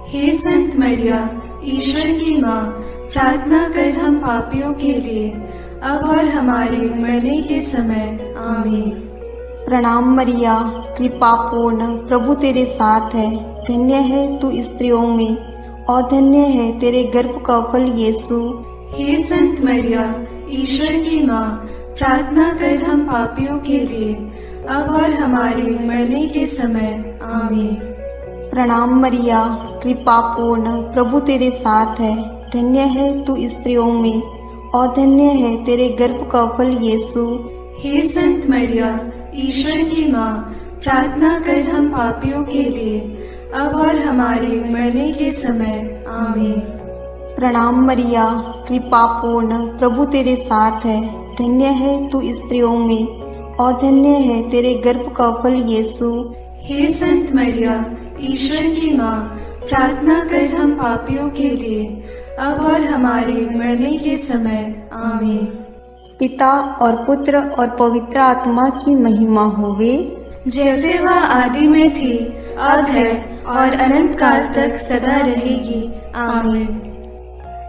हे संत मरिया, ईश्वर की माँ, प्रार्थना कर हम पापियों के लिए, अब और हमारे मरने के समय। आमीन। प्रणाम मरिया, कृपा पूर्ण, प्रभु तेरे साथ है। धन्य है तू स्त्रियों में और धन्य है तेरे गर्भ का फल यीशु। हे संत मरिया, ईश्वर की माँ, प्रार्थना कर हम पापियों के लिए, अब और हमारे मरने के समय। आमीन। प्रणाम मरिया, कृपा पूर्ण, प्रभु तेरे साथ है। धन्य है तू स्त्रियों में और धन्य है तेरे गर्भ का फल यीशु। हे संत मरिया, ईश्वर की माँ, प्रार्थना कर हम पापियों के लिए, अब और हमारे मरने के समय। आमीन। प्रणाम मरिया, कृपा पूर्ण, प्रभु तेरे साथ है। धन्य है तू स्त्रियों में और धन्य है तेरे गर्भ का फल यीशु। हे संत मरिया, ईश्वर की माँ, प्रार्थना कर हम पापियों के लिए, अब और हमारे मरने के समय। आमीन। पिता और पुत्र और पवित्र आत्मा की महिमा होवे, जैसे वह आदि में थी, अब है और अनंत काल तक सदा रहेगी। आमीन।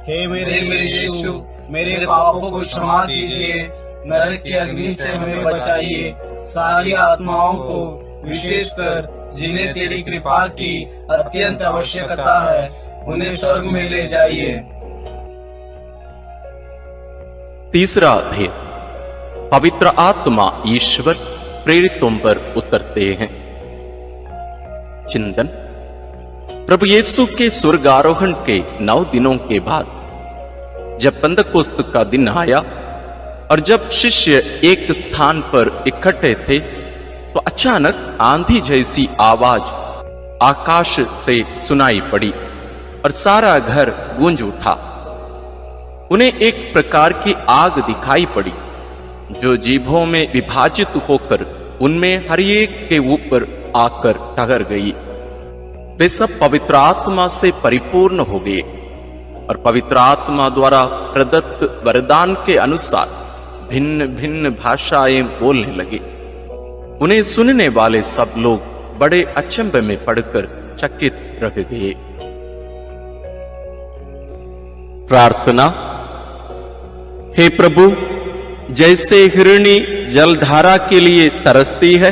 हे मेरे यीशु, मेरे पापों को क्षमा कीजिए, नरक की अग्नि से हमें बचाइए, सारी आत्माओं को, विशेषकर जिन्हें तेरी कृपा की अत्यंत आवश्यकता है, उन्हें स्वर्ग में ले जाइए। तीसरा भेद, पवित्र आत्मा ईश्वर प्रेरितों पर उतरते हैं। चिंतन। प्रभु यीशु के स्वर्गारोहण के 9 दिनों के बाद जब पेंतकोस्त का दिन आया और जब शिष्य एक स्थान पर इकट्ठे थे, तो अचानक आंधी जैसी आवाज आकाश से सुनाई पड़ी और सारा घर गूंज उठा। उन्हें एक प्रकार की आग दिखाई पड़ी जो जीभों में विभाजित होकर उनमें हर एक के ऊपर आकर ठहर गई। वे सब पवित्र आत्मा से परिपूर्ण हो गए और पवित्र आत्मा द्वारा प्रदत्त वरदान के अनुसार भिन्न भिन्न भाषाएं बोलने लगे। उन्हें सुनने वाले सब लोग बड़े अचंभे में पड़कर चकित रह गए। प्रार्थना। हे प्रभु, जैसे हिरणी जलधारा के लिए तरसती है,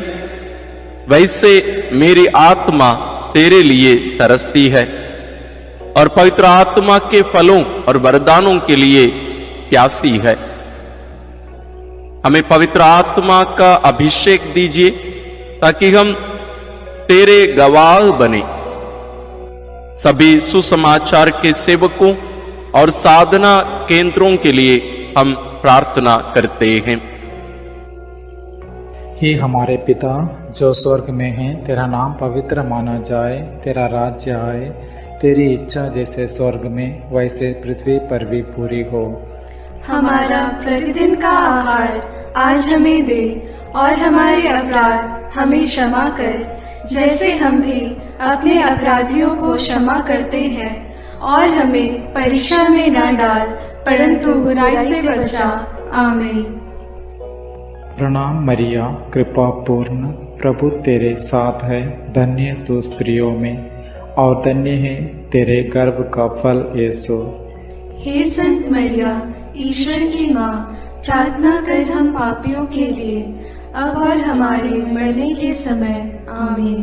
वैसे मेरी आत्मा तेरे लिए तरसती है और पवित्र आत्मा के फलों और वरदानों के लिए प्यासी है। हमें पवित्र आत्मा का अभिषेक दीजिए ताकि हम तेरे गवाह बने। सभी सुसमाचार के सेवकों और साधना केंद्रों के लिए हम प्रार्थना करते हैं। हे हमारे पिता जो स्वर्ग में है, तेरा नाम पवित्र माना जाए, तेरा राज्य आए, तेरी इच्छा जैसे स्वर्ग में वैसे पृथ्वी पर भी पूरी हो। हमारा प्रतिदिन का आहार आज हमें दे और हमारे अपराध हमें क्षमा कर, जैसे हम भी अपने अपराधियों को क्षमा करते हैं, और हमें परीक्षा में न डाल परंतु बुराई से बचा। आमीन। प्रणाम मरिया, कृपा पूर्ण, प्रभु तेरे साथ है। धन्य तू स्त्रियों में और धन्य है तेरे गर्भ का फल यीशु। हे संत मरिया, ईश्वर की माँ, प्रार्थना कर हम पापियों के लिए, अब और हमारे मरने के समय। आमीन।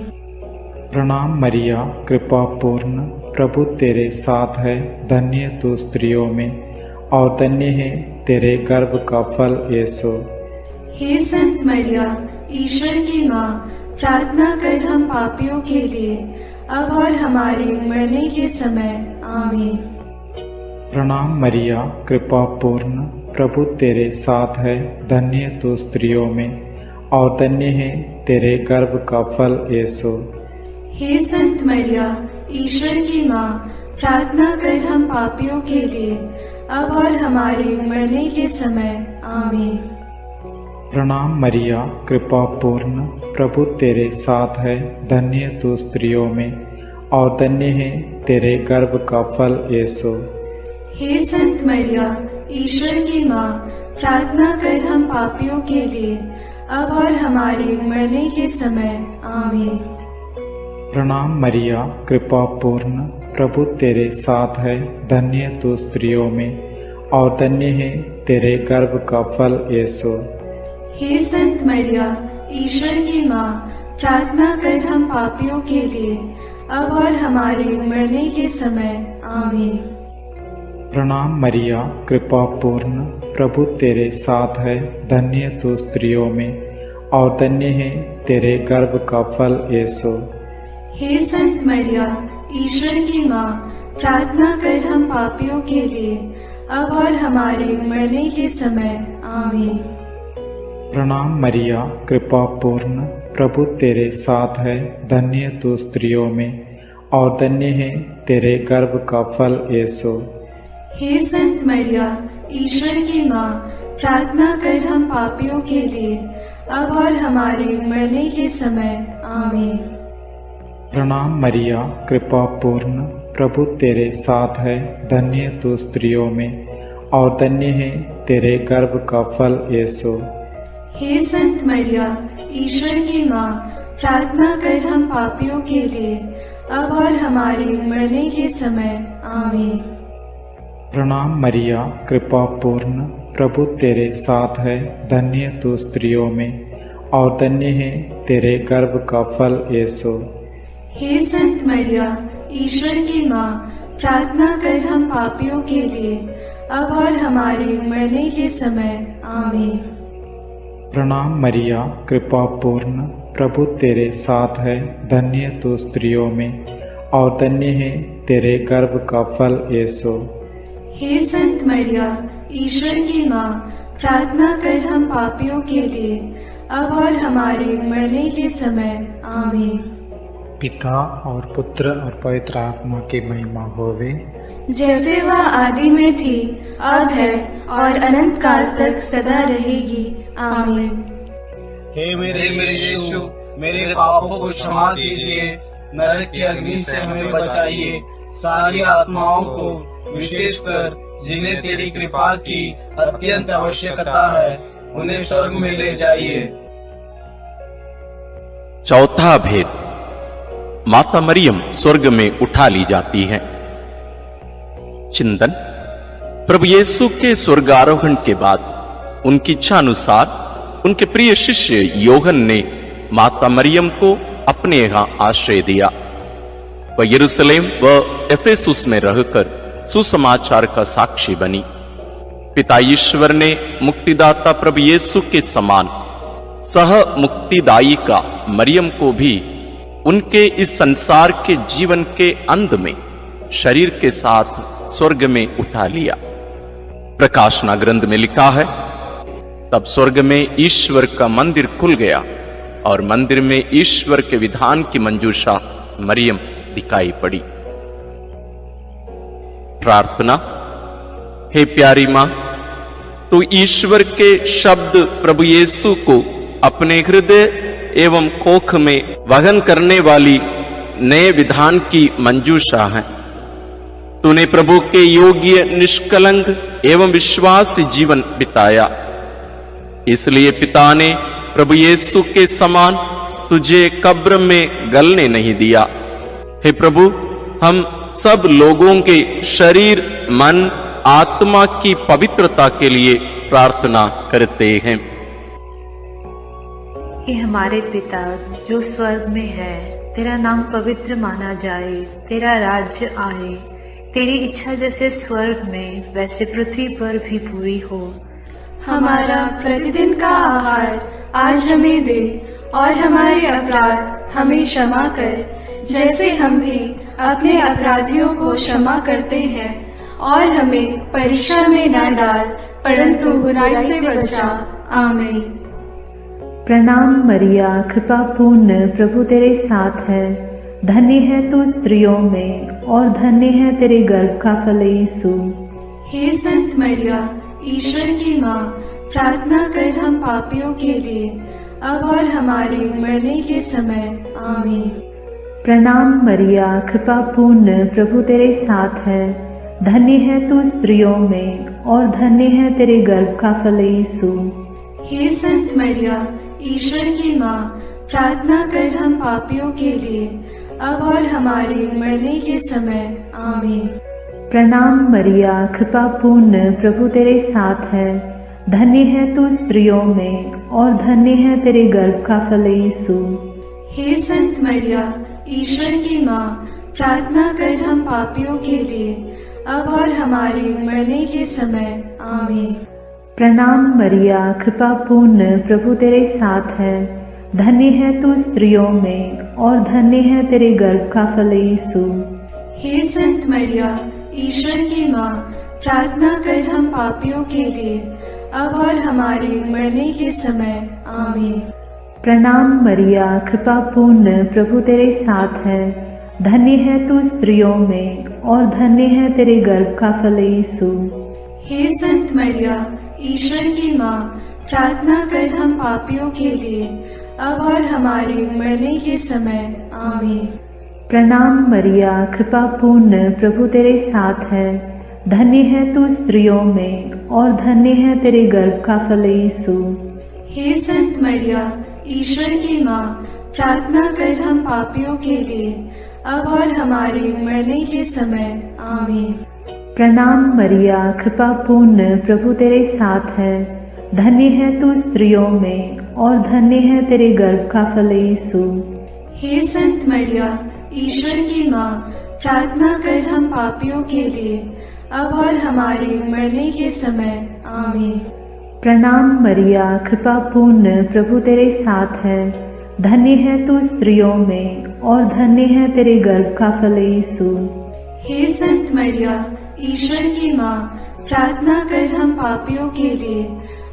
प्रणाम मरिया, कृपा पूर्ण, प्रभु तेरे साथ है। धन्य तू स्त्रियों में और धन्य है तेरे गर्भ का फल यीशु। हे संत मरिया, ईश्वर की माँ, प्रार्थना कर हम पापियों के लिए, अब और हमारे मरने के समय आमीन। प्रणाम मरिया, कृपा पूर्ण, प्रभु तेरे साथ है, धन्य तू स्त्रियों में और धन्य है तेरे गर्भ का फल यीशु। हे संत मरिया, ईश्वर की माँ, प्रार्थना कर हम पापियों के लिए, अब और हमारे मरने के समय आमीन। प्रणाम मरिया, कृपा पूर्ण, प्रभु तेरे साथ है, धन्य तू स्त्रियों में और धन्य है तेरे गर्भ का फल यीशु। हे संत मरिया, ईश्वर की माँ, प्रार्थना कर हम पापियों के लिए, अब और हमारे मरने के समय आमीन। प्रणाम मरिया, कृपा पूर्ण, प्रभु तेरे साथ है, धन्य तू स्त्रियों में और धन्य है तेरे गर्भ का फल यीशु। हे संत मरिया, ईश्वर की माँ, प्रार्थना कर हम पापियों के लिए, अब और हमारे मरने के समय आमीन। प्रणाम मरिया, कृपा पूर्ण, प्रभु तेरे साथ है, धन्य तू स्त्रियों में और धन्य है तेरे गर्भ का फल यीशु। हे संत मरिया, ईश्वर की माँ, प्रार्थना कर हम पापियों के लिए, अब और हमारे मरने के समय आमीन। प्रणाम मरिया, कृपा पूर्ण, प्रभु तेरे साथ है, धन्य तू स्त्रियों में और धन्य है तेरे गर्भ का फल यीशु। हे संत मरिया, ईश्वर की माँ, प्रार्थना कर हम पापियों के लिए, अब और हमारे मरने के समय आमीन। प्रणाम मरिया, कृपा पूर्ण, प्रभु तेरे साथ है, धन्य तू स्त्रियों में और धन्य है तेरे गर्भ का फल यीशु। हे संत मरिया, ईश्वर की माँ, प्रार्थना कर हम पापियों के लिए, अब और हमारे मरने के समय आमीन। प्रणाम मरिया, कृपा पूर्ण, प्रभु तेरे साथ है, धन्य तू स्त्रियों में और धन्य है तेरे गर्भ का फल यीशु। हे संत मरिया, ईश्वर की माँ, प्रार्थना कर हम पापियों के लिए, अब और हमारे मरने के समय आमीन। प्रणाम मरिया, कृपा पूर्ण, प्रभु तेरे साथ है, धन्य तू स्त्रियों में और धन्य है तेरे गर्भ का फल यीशु। हे संत मरिया, ईश्वर की माँ, प्रार्थना कर हम पापियों के लिए, अब और हमारे मरने के समय आमीन। पिता और पुत्र और पवित्र आत्मा की महिमा होवे, जैसे वह आदि में थी, अब है और अनंत काल तक सदा रहेगी आमीन। हे मेरे यीशु, मेरे पापों को क्षमा कीजिए, नरक की अग्नि से हमें बचाइए, सारी आत्माओं को, विशेषकर जिन्हें तेरी कृपा की अत्यंत आवश्यकता है, उन्हें स्वर्ग में ले जाइए। चौथा भेद, माता मरियम स्वर्ग में उठा ली जाती है। चिंतन, प्रभु यीशु के स्वर्गारोहण के बाद उनकी इच्छा अनुसार उनके प्रिय शिष्य योहन ने माता मरियम को अपने यहाँ आश्रय दिया। वह यरूशलेम व एफेसुस में रहकर सुसमाचार का साक्षी बनी। पिता ईश्वर ने मुक्तिदाता प्रभु यीशु के समान सह मुक्तिदायिका मरियम को भी उनके इस संसार के जीवन के अंत में शरीर के साथ स्वर्ग में उठा लिया। प्रकाशना ग्रंथ में लिखा है, तब स्वर्ग में ईश्वर का मंदिर खुल गया और मंदिर में ईश्वर के विधान की मंजूषा मरियम दिखाई पड़ी। प्रार्थना। हे प्यारी मां, तू ईश्वर के शब्द प्रभु यीशु को अपने हृदय एवं कोख में वहन करने वाली नए विधान की मंजूषा है। तूने प्रभु के योग्य, निष्कलंक एवं विश्वासी जीवन बिताया, इसलिए पिता ने प्रभु यीशु के समान तुझे कब्र में गलने नहीं दिया। हे प्रभु, हम सब लोगों के शरीर, मन, आत्मा की पवित्रता के लिए प्रार्थना करते हैं। हे हमारे पिता जो स्वर्ग में है, तेरा नाम पवित्र माना जाए, तेरा राज्य आए, तेरी इच्छा जैसे स्वर्ग में वैसे पृथ्वी पर भी पूरी हो। हमारा प्रतिदिन का आहार आज हमें दे और हमारे अपराध हमें क्षमा कर, जैसे हम भी अपने अपराधियों को क्षमा करते हैं, और हमें परीक्षा में न डाल, परंतु बुराई से बचा। आमीन। प्रणाम मरिया, कृपा पूर्ण, प्रभु तेरे साथ है। धन्य है तू स्त्रियों में, और धन्य है तेरे गर्भ का फल यीशु। हे संत मरिया, ईश्वर की माँ, प्रार्थना कर हम पापियों के लिए, अब और हमारे मरने के समय। आमीन। प्रणाम मरिया, कृपा पूर्ण, प्रभु तेरे साथ है। धन्य है तू स्त्रियों में, और धन्य है तेरे गर्भ का फल यीशु। हे संत मरिया, ईश्वर की माँ, प्रार्थना कर हम पापियों के लिए, अब और हमारे मरने के समय। आमीन। प्रणाम मरिया, कृपा पूर्ण, प्रभु तेरे साथ है। धन्य है तू स्त्रियों में, और धन्य है तेरे गर्भ का फल यीशु। हे संत मरिया, ईश्वर की माँ, प्रार्थना कर हम पापियों के लिए, अब और हमारे मरने के समय। आमीन। प्रणाम मरिया, कृपा पूर्ण, प्रभु तेरे साथ है। धन्य है तू स्त्रियों में, और धन्य है तेरे गर्भ का फल यीशु। हे संत मरिया, ईश्वर की माँ, प्रार्थना कर हम पापियों के लिए, अब और हमारे मरने के समय। आमीन। प्रणाम मरिया, कृपा पूर्ण, प्रभु तेरे साथ है। धन्य है तू स्त्रियों में, और धन्य है तेरे गर्भ का फल यीशु। हे संत मरिया, ईश्वर की माँ, प्रार्थना कर हम पापियों के लिए, अब और हमारे मरने के समय। आमीन। प्रणाम मरिया, कृपा पूर्ण, प्रभु तेरे साथ है। धन्य है तू स्त्रियों में, और धन्य है तेरे गर्भ का फल यीशु। हे संत मरिया, ईश्वर की माँ, प्रार्थना कर हम पापियों के लिए, अब और हमारे मरने के समय। आमीन। प्रणाम मरिया, कृपा पूर्ण, प्रभु तेरे साथ है। धन्य है तू स्त्रियों में, और धन्य है तेरे गर्भ का फल यीशु। हे संत मरिया, ईश्वर की माँ, प्रार्थना कर हम पापियों के लिए, अब और हमारे मरने के समय। आमीन। प्रणाम मरिया, कृपा पूर्ण, प्रभु तेरे साथ है। धन्य है तू स्त्रियों में, और धन्य है तेरे गर्भ का फल यीशु। हे संत मरिया, ईश्वर की माँ, प्रार्थना कर हम पापियों के लिए,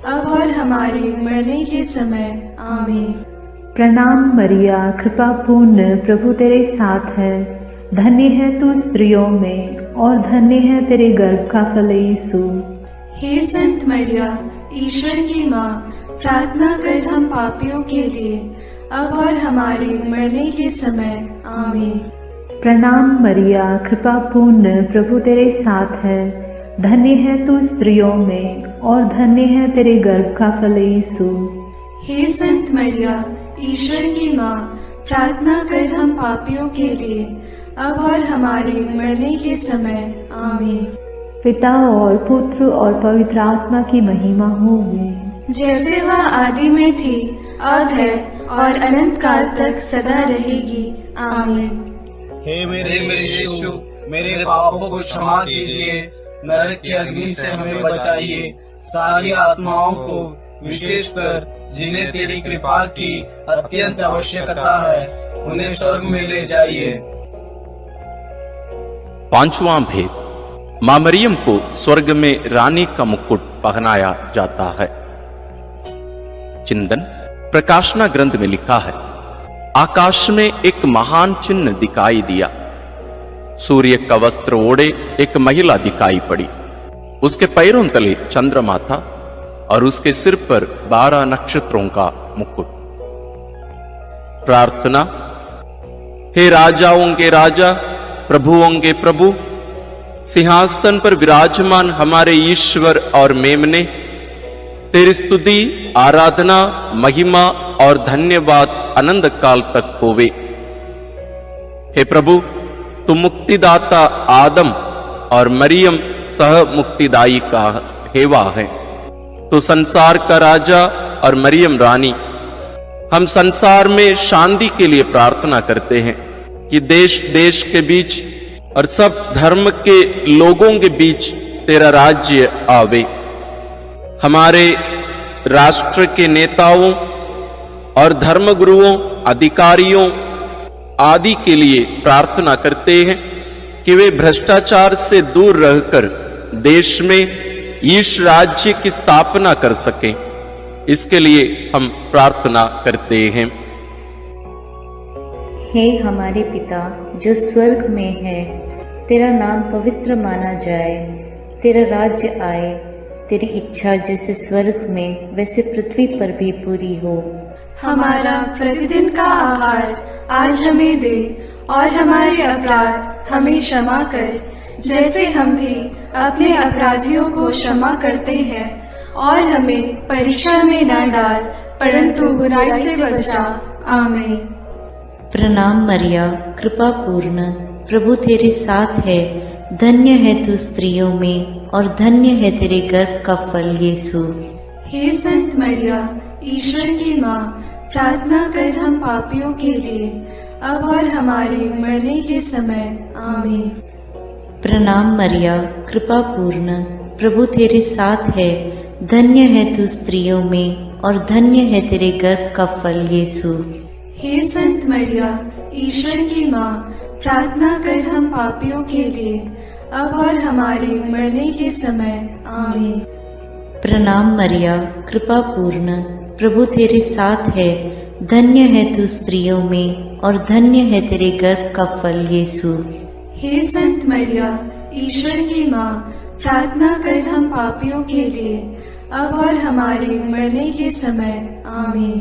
अब और हमारे मरने के समय। आमीन। प्रणाम मरिया, कृपा पूर्ण, प्रभु तेरे साथ है। धन्य है तू स्त्रियों में, और धन्य है तेरे गर्भ का फल यीशु। हे संत मरिया, ईश्वर की माँ, प्रार्थना कर हम पापियों के लिए, अब और हमारे मरने के समय। आमीन। प्रणाम मरिया, कृपा पूर्ण, प्रभु तेरे साथ है। धन्य है तू स्त्रियों में, और धन्य है तेरे गर्भ का फल यीशु। हे संत मरिया, ईश्वर की माँ, प्रार्थना कर हम पापियों के लिए, अब और हमारे मरने के समय। आमीन। पिता और पुत्र और पवित्र आत्मा की महिमा होगी, जैसे वह आदि में थी, अब है, और अनंत काल तक सदा रहेगी। आमीन। हे मेरे यीशु, मेरे पापों को क्षमा कीजिए, नरक की अग्नि से हमें बचाइए, सारी आत्माओं को, विशेषकर जिन्हें तेरी कृपा की अत्यंत आवश्यकता है, उन्हें स्वर्ग में ले जाइए। पांचवा भेद, मां मरियम को स्वर्ग में रानी का मुकुट पहनाया जाता है। चिंतन प्रकाशना ग्रंथ में लिखा है, आकाश में एक महान चिन्ह दिखाई दिया। सूर्य का वस्त्र ओढ़े एक महिला दिखाई पड़ी। उसके पैरों तले चंद्रमा था, और उसके सिर पर 12 नक्षत्रों का मुकुट। प्रार्थना। हे राजाओं के राजा, प्रभुओं के प्रभु, सिंहासन पर विराजमान हमारे ईश्वर और मेमने, तेरी स्तुति, आराधना, महिमा और धन्यवाद अनंत काल तक होवे। हे प्रभु, तुम मुक्तिदाता आदम और मरियम सह मुक्तिदायी का हेवा है। तो संसार का राजा और मरियम रानी, हम संसार में शांति के लिए प्रार्थना करते हैं कि देश देश के बीच और सब धर्म के लोगों के बीच तेरा राज्य आवे। हमारे राष्ट्र के नेताओं और धर्मगुरुओं, अधिकारियों, आदि के लिए प्रार्थना करते हैं कि वे भ्रष्टाचार से दूर रहकर देश में ईश राज्य की स्थापना कर सकें। इसके लिए हम प्रार्थना करते हैं। हे हमारे पिता जो स्वर्ग में है, तेरा नाम पवित्र माना जाए, तेरा राज्य आए, तेरी इच्छा जैसे स्वर्ग में वैसे पृथ्वी पर भी पूरी हो। हमारा प्रतिदिन का आहार आज हमें दे और हमारे अपराध हमें क्षमा कर, जैसे हम भी अपने अपराधियों को क्षमा करते हैं, और हमें परीक्षा में न डाल परंतु बुराई से बचा। आमीन। प्रणाम मरिया, कृपा पूर्ण, प्रभु तेरे साथ है, धन्य है तू स्त्रियों में और धन्य है तेरे गर्भ का फल यीशु। हे संत मरिया, ईश्वर की माँ, प्रार्थना कर हम पापियों के लिए अब और हमारे मरने के समय। आमीन। प्रणाम मरिया, कृपा पूर्ण, प्रभु तेरे साथ है, धन्य है तू स्त्रियों में और धन्य है तेरे गर्भ का फल यीशु। हे संत मरिया, ईश्वर की माँ, प्रार्थना कर हम पापियों के लिए अब और हमारे मरने के समय। आमीन। प्रणाम मरिया, कृपा पूर्ण, प्रभु तेरे साथ है, धन्य है तू स्त्रियों में और धन्य है तेरे गर्भ का फल यीशु। हे संत मरिया, ईश्वर की माँ, प्रार्थना कर हम पापियों के लिए अब और हमारे मरने के समय। आमीन।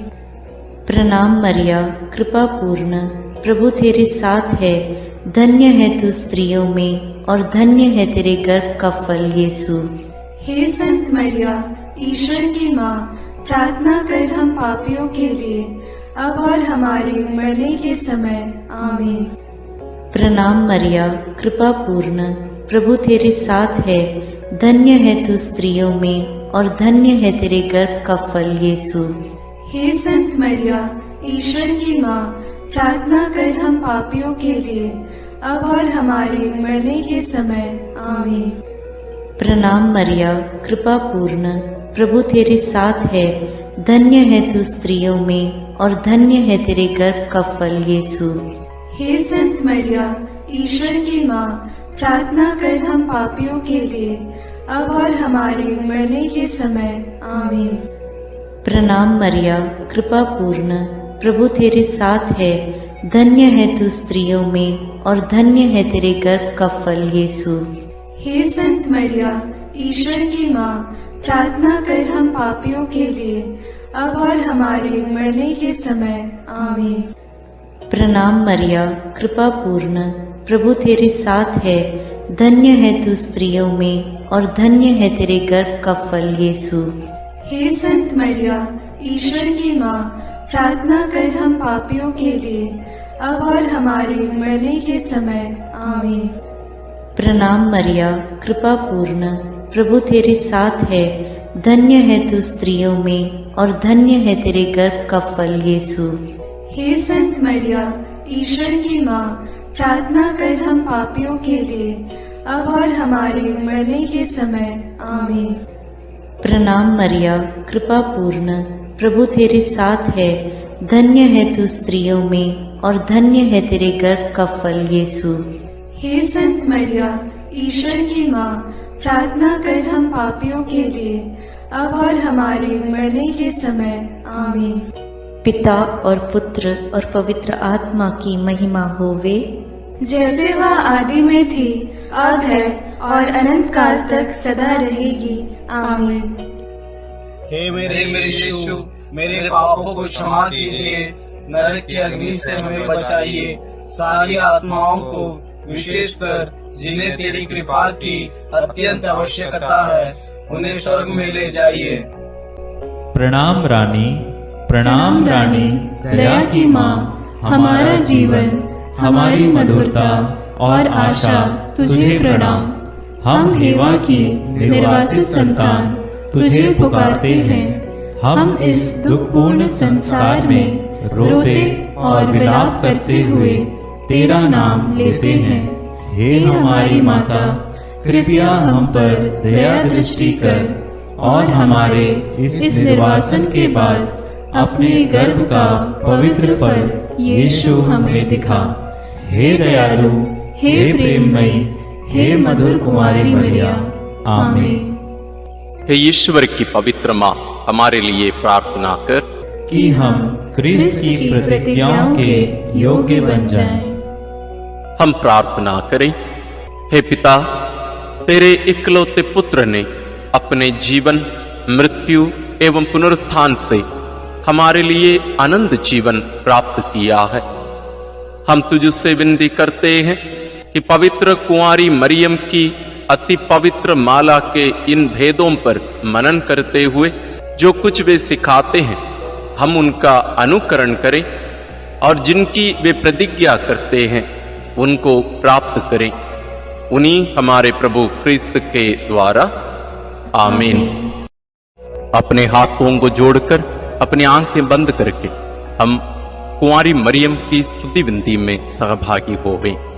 प्रणाम मरिया, कृपा पूर्ण, प्रभु तेरे साथ है, धन्य है तू स्त्रियों में और धन्य है तेरे गर्भ का फल यीशु। हे संत मरिया, ईश्वर की माँ, प्रार्थना कर हम पापियों के लिए अब और हमारे मरने के समय। आमीन। प्रणाम मरिया, कृपा पूर्ण, प्रभु तेरे साथ है, धन्य है तू स्त्रियों में और धन्य है तेरे गर्भ का फल यीशु। हे संत मरिया, ईश्वर की माँ, प्रार्थना कर हम पापियों के लिए अब और हमारे मरने के समय। आमीन। प्रणाम मरिया, कृपा पूर्ण, प्रभु तेरे साथ है, धन्य है तू स्त्रियों में और धन्य है तेरे गर्भ का फल यीशु। हे संत मरिया, ईश्वर की माँ, प्रार्थना कर हम पापियों के लिए अब और हमारे मरने के समय। आमीन। प्रणाम मरिया, कृपा पूर्ण, प्रभु तेरे साथ है, धन्य है तू स्त्रियों में और धन्य है तेरे गर्भ का फल यीशु। हे संत मरिया, ईश्वर की माँ, प्रार्थना कर हम पापियों के लिए अब और हमारे मरने के समय। आमीन। प्रणाम मरिया, कृपा पूर्ण, प्रभु तेरे साथ है, धन्य है तू स्त्रियों में और धन्य है तेरे गर्भ का फल यीशु। हे संत मरिया, ईश्वर की माँ, प्रार्थना कर हम पापियों के लिए अब और हमारे मरने के समय। आमीन। प्रणाम मरिया, कृपा पूर्ण, प्रभु तेरे साथ है, धन्य है तू स्त्रियों में और धन्य है तेरे गर्भ का फल यीशु। हे संत मरिया, ईश्वर की माँ, प्रार्थना कर हम पापियों के लिए अब और हमारे मरने के समय। आमीन। प्रणाम मरिया, कृपा पूर्ण, प्रभु तेरे साथ है, धन्य है तू स्त्रियों में और धन्य है तेरे गर्भ का फल यीशु। हे संत मरिया, ईश्वर की माँ, प्रार्थना कर हम पापियों के लिए अब और हमारे मरने के समय। आमीन। पिता और पुत्र और पवित्र आत्मा की महिमा होवे, जैसे वह आदि में थी, अब है और अनंत काल तक सदा रहेगी। आमीन। हे मेरे यीशु, मेरे पापों को क्षमा कीजिए, नरक की अग्नि से हमें बचाइए, सारी आत्माओं को विशेषकर जिन्हें तेरी कृपा की अत्यंत आवश्यकता है, उन्हें स्वर्ग में ले जाइए। प्रणाम रानी, प्रणाम रानी, दया की माँ, हमारा जीवन, हमारी मधुरता और आशा तुझे प्रणाम। हम हेवा की निर्वासित संतान तुझे पुकारते हैं। हम इस दुखपूर्ण संसार में रोते और विलाप करते हुए तेरा नाम लेते हैं। हे हमारी माता, कृपया हम पर दया दृष्टि कर और हमारे इस निर्वासन के बाद अपने गर्भ का पवित्र फल यीशु हमें दिखा। हे दयालु, हे प्रेममयी, हे मधुर कुमारी मरिया, आमीन। हे ईश्वर की पवित्र माँ, हमारे लिए प्रार्थना कर कि हम क्रिस्त की प्रतिज्ञाओं के योग्य बन जाएं। हम प्रार्थना करें। हे पिता, तेरे इकलौते पुत्र ने अपने जीवन, मृत्यु एवं पुनरुत्थान से हमारे लिए अनंत जीवन प्राप्त किया है। हम तुझसे विनती करते हैं कि पवित्र कुंवारी मरियम की अति पवित्र माला के इन भेदों पर मनन करते हुए जो कुछ वे सिखाते हैं, हम उनका अनुकरण करें और जिनकी वे प्रतिज्ञा करते हैं उनको प्राप्त करें। उन्हीं हमारे प्रभु क्रिस्त के द्वारा, आमीन। अपने हाथों को जोड़कर अपनी आंखें बंद करके हम कुंवारी मरियम की स्तुति विनती में सहभागी होवें।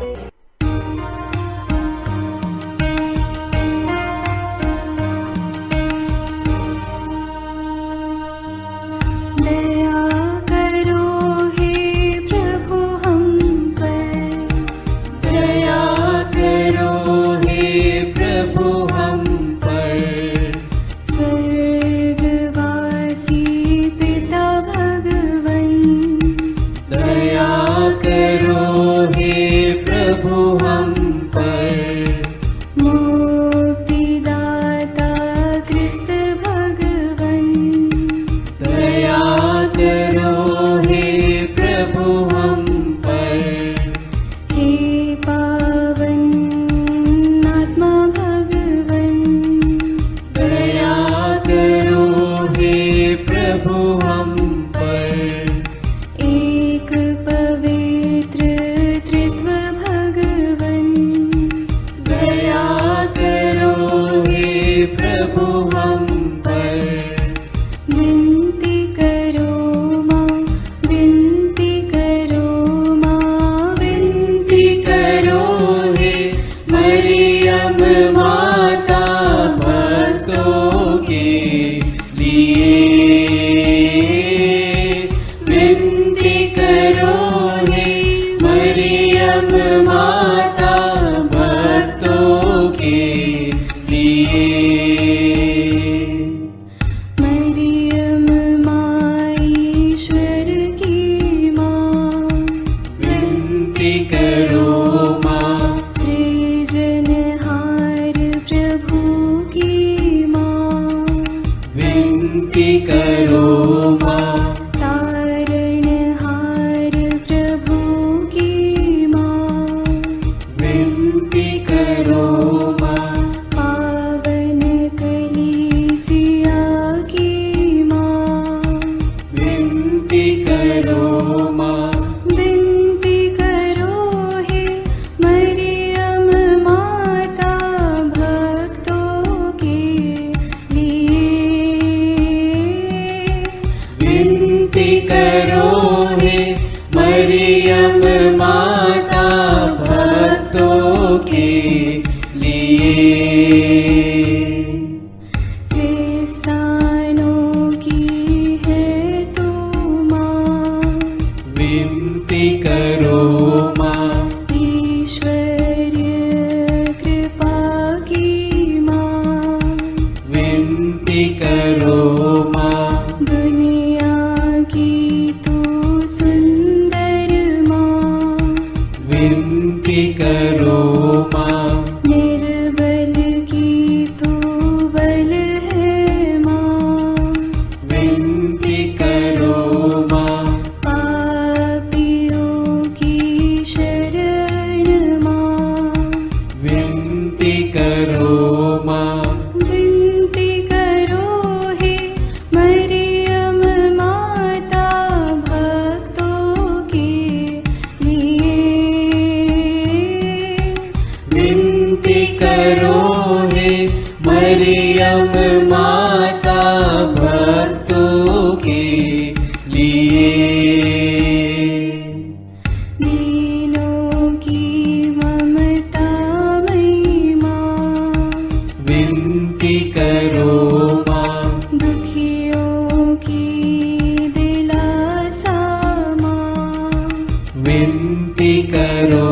विनती करो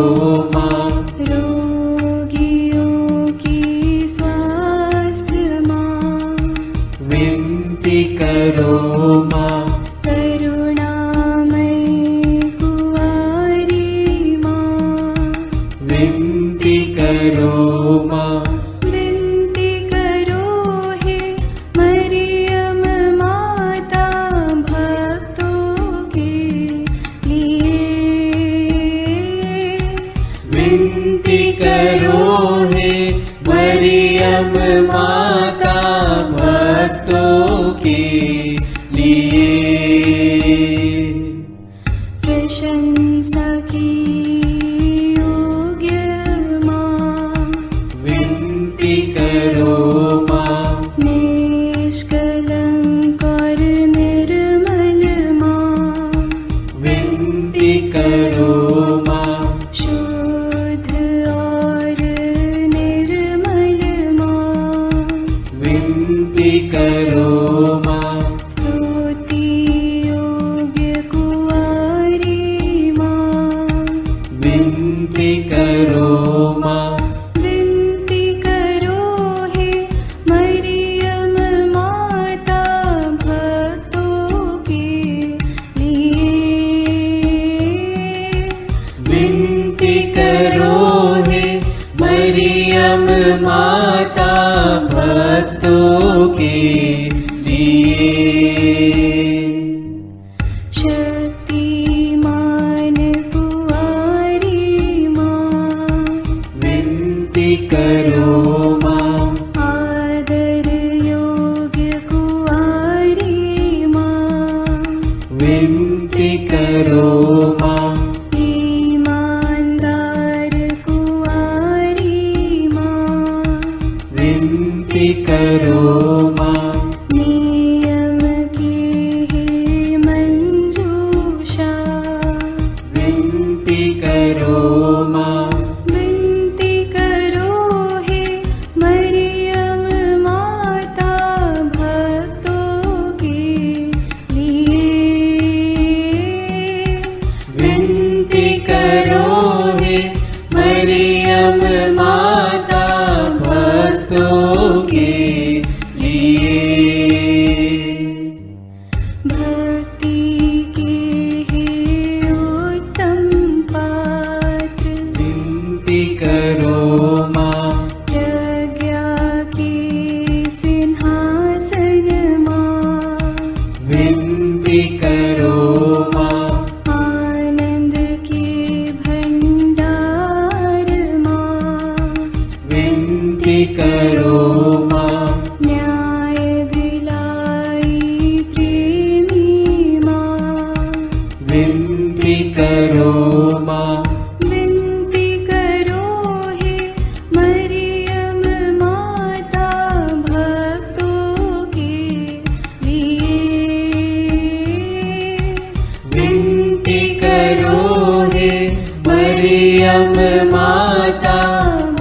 माँ। रोगियों की स्वास्थ्य माँ, विनती करो माँ। करुणामयी कुंवारी माँ, विनती करो माँ। विनती करो हे मरियम माता भक्तों के लिए। विनती करो हे मरियम माता भक्तों के लिए। प्रशंसा की योग्य माँ, विनती करो माँ। निष्कलंक और निर्मल माँ, विनती करो माँ। शुद्ध और निर्मल माँ, विनती करो माँ। स्तुति योग्य कुंवारी माँ, विनती करो माँ। विनती करो हे मरियम माता भक्तों के लिए। विनती करो हे मरियम माता भक्तों के लिए। शक्तिमान कुंवारी माँ, विनती करो माँ। आदर योग्य कुंवारी माँ, विनती करो माँ। ईमानदार कुंवारी माँ, विनती करो माँ। नियम की हे मंजूषा, विनती करो माँ। विनती करो हे मरियम माता भक्तों के लिए। विनती करो हे मरियम माता भक्तों के लिए। भक्ति के हे उत्तम पात्र, विनती करो माँ। प्रज्ञा के सिंहासन माँ, विनती करो माँ। आनंद के भंडार माँ, विनती करो माँ। न्याय दिलाई प्रेमी माँ, विनती करो माँ। विनती करो हे मरियम माता भक्तों के लिए। विनती करो हे मरियम माता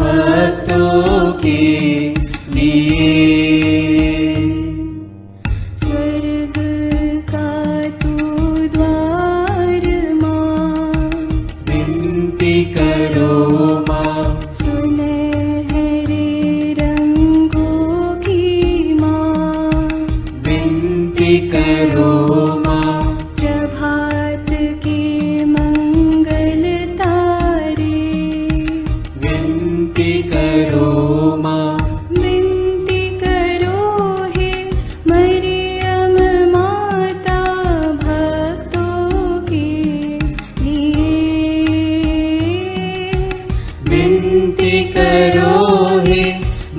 भक्तों के लिए। स्वर्ग का तू द्वार माँ, विनती करो माँ। सुनहरे रंगों की माँ, विनती करो माँ। प्रभात के मंगल तारे, विनती करो माँ। विनती करो हे मरियम माता भक्तों के लिए। विनती करो हे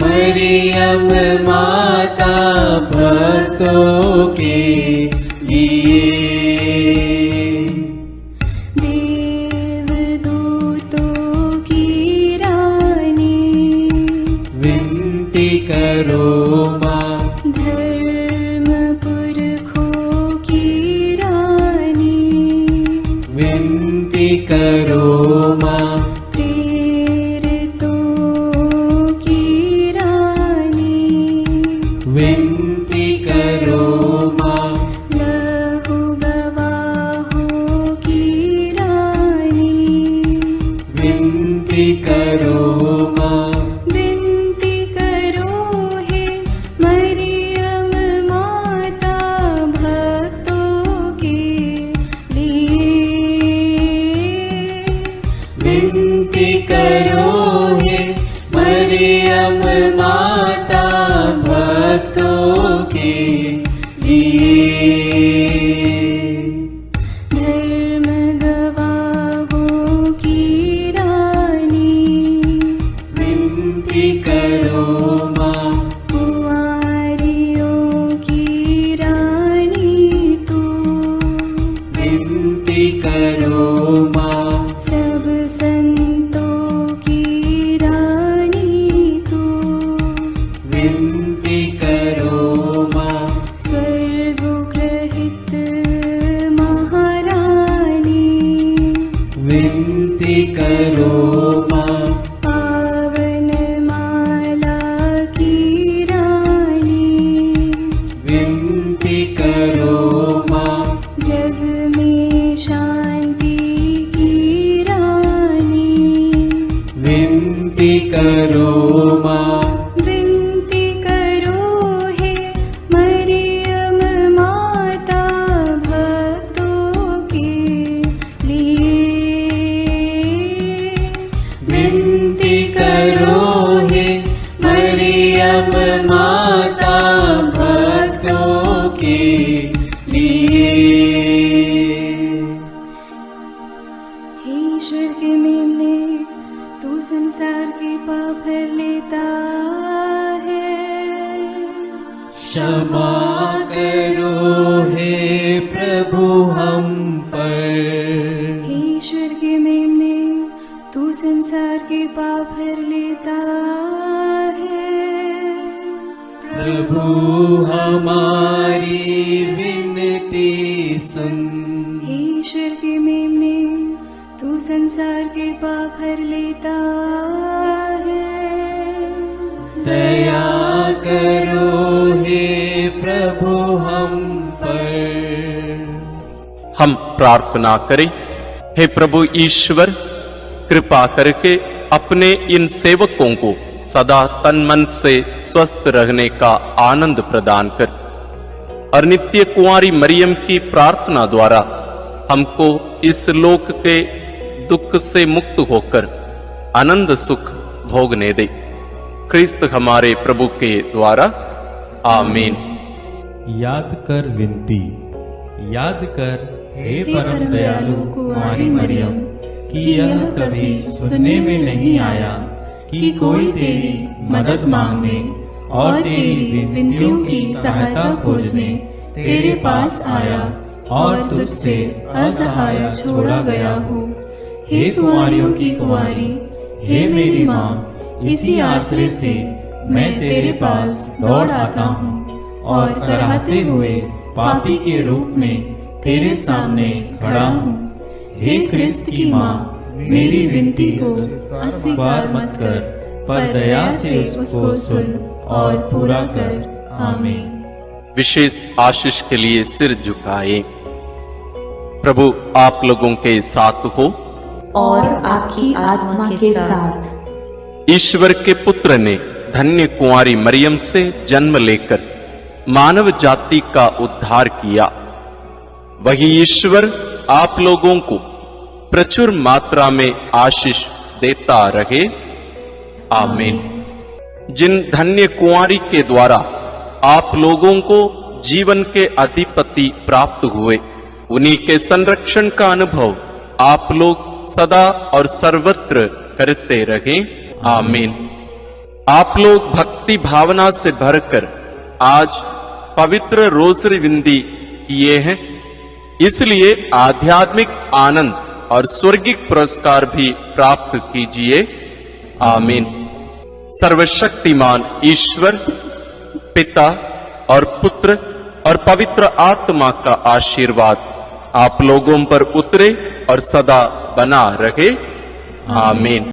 मरियम माता भक्तों के लिए। देवदूतों की रानी, विनती करो माँ। धर्म पुरखों की रानी, विनती करो माँ। प्रेरितों की रानी, विनती करो माँ। लहू गवाहों की रानी, विनती करो माँ, विनती करो हे मरियम माता भक्तों के लिए। विनती करो हे मरियम माता भक्तों के लिए। धर्म गवाहों की रानी, विनती करो माँ, कुंवारियों की रानी तू। विनती करो माँ, सब संतों की रानी तू। विनती करो माँ, स्वर्गोग्रहित महारानी, विनती करो माँ, पावन माला की रानी। विनती करो माँ, जग में शांति की रानी। विनती करो माँ, विनती करो हे मरियम माता भक्तों के लिए। विनती करो हे मरियम माता भक्तों के लिए। हे ईश्वर के मेमने, तू संसार के पाप हर लेता है। क्षमा करो हे प्रभु हम पर, हे ईश्वर के मेमने, तू संसार के पाप हर लेता है। प्रभु हमारी विनती सुन। हे ईश्वर के मेमने, तू संसार के पाप हर लेता है। दया करो हे प्रभु हम पर। हम प्रार्थना करें। हे प्रभु ईश्वर, कृपा करके अपने इन सेवकों को सदा तन मन से स्वस्थ रहने का आनंद प्रदान कर और नित्य कुंवारी मरियम की प्रार्थना द्वारा हमको इस लोक के दुख से मुक्त होकर आनंद सुख भोगने दे। क्रिस्त हमारे प्रभु के द्वारा, आमीन। याद कर विनती, याद कर हे परम दयालु कुंवारी मरियम, कि यह कभी सुनने में नहीं आया कि कोई तेरी मदद मांगने और तेरी विनतियों की सहायता खोजने तेरे पास आया और तुझसे असहाय छोड़ा गया हूँ। हे कुंवारियों की कुंवारी, हे मेरी माँ, इसी आश्रय से मैं तेरे पास दौड़ आता हूँ और कराहते हुए पापी के रूप में तेरे सामने खड़ा हूँ। हे क्रिस्त की माँ, मेरी विनती को अस्वीकार मत कर, पर दया से उसको सुन और पूरा कर। आमीन। विशेष आशीष के लिए सिर झुकाए। प्रभु आप लोगों के साथ हो और आपकी आत्मा के साथ। ईश्वर के पुत्र ने धन्य कुंवारी मरियम से जन्म लेकर मानव जाति का उद्धार किया। वही ईश्वर आप लोगों को प्रचुर मात्रा में आशीष देता रहे। आमीन। जिन धन्य कुंवारी के द्वारा आप लोगों को जीवन के अधिपति प्राप्त हुए, उन्हीं के संरक्षण का अनुभव आप लोग सदा और सर्वत्र करते रहें। आमीन। आप लोग भक्ति भावना से भरकर आज पवित्र रोसरी विंदी किए हैं, इसलिए आध्यात्मिक आनंद और स्वर्गिक पुरस्कार भी प्राप्त कीजिए। आमीन। सर्वशक्तिमान ईश्वर पिता और पुत्र और पवित्र आत्मा का आशीर्वाद आप लोगों पर उतरे और सदा बना रहे। आमीन।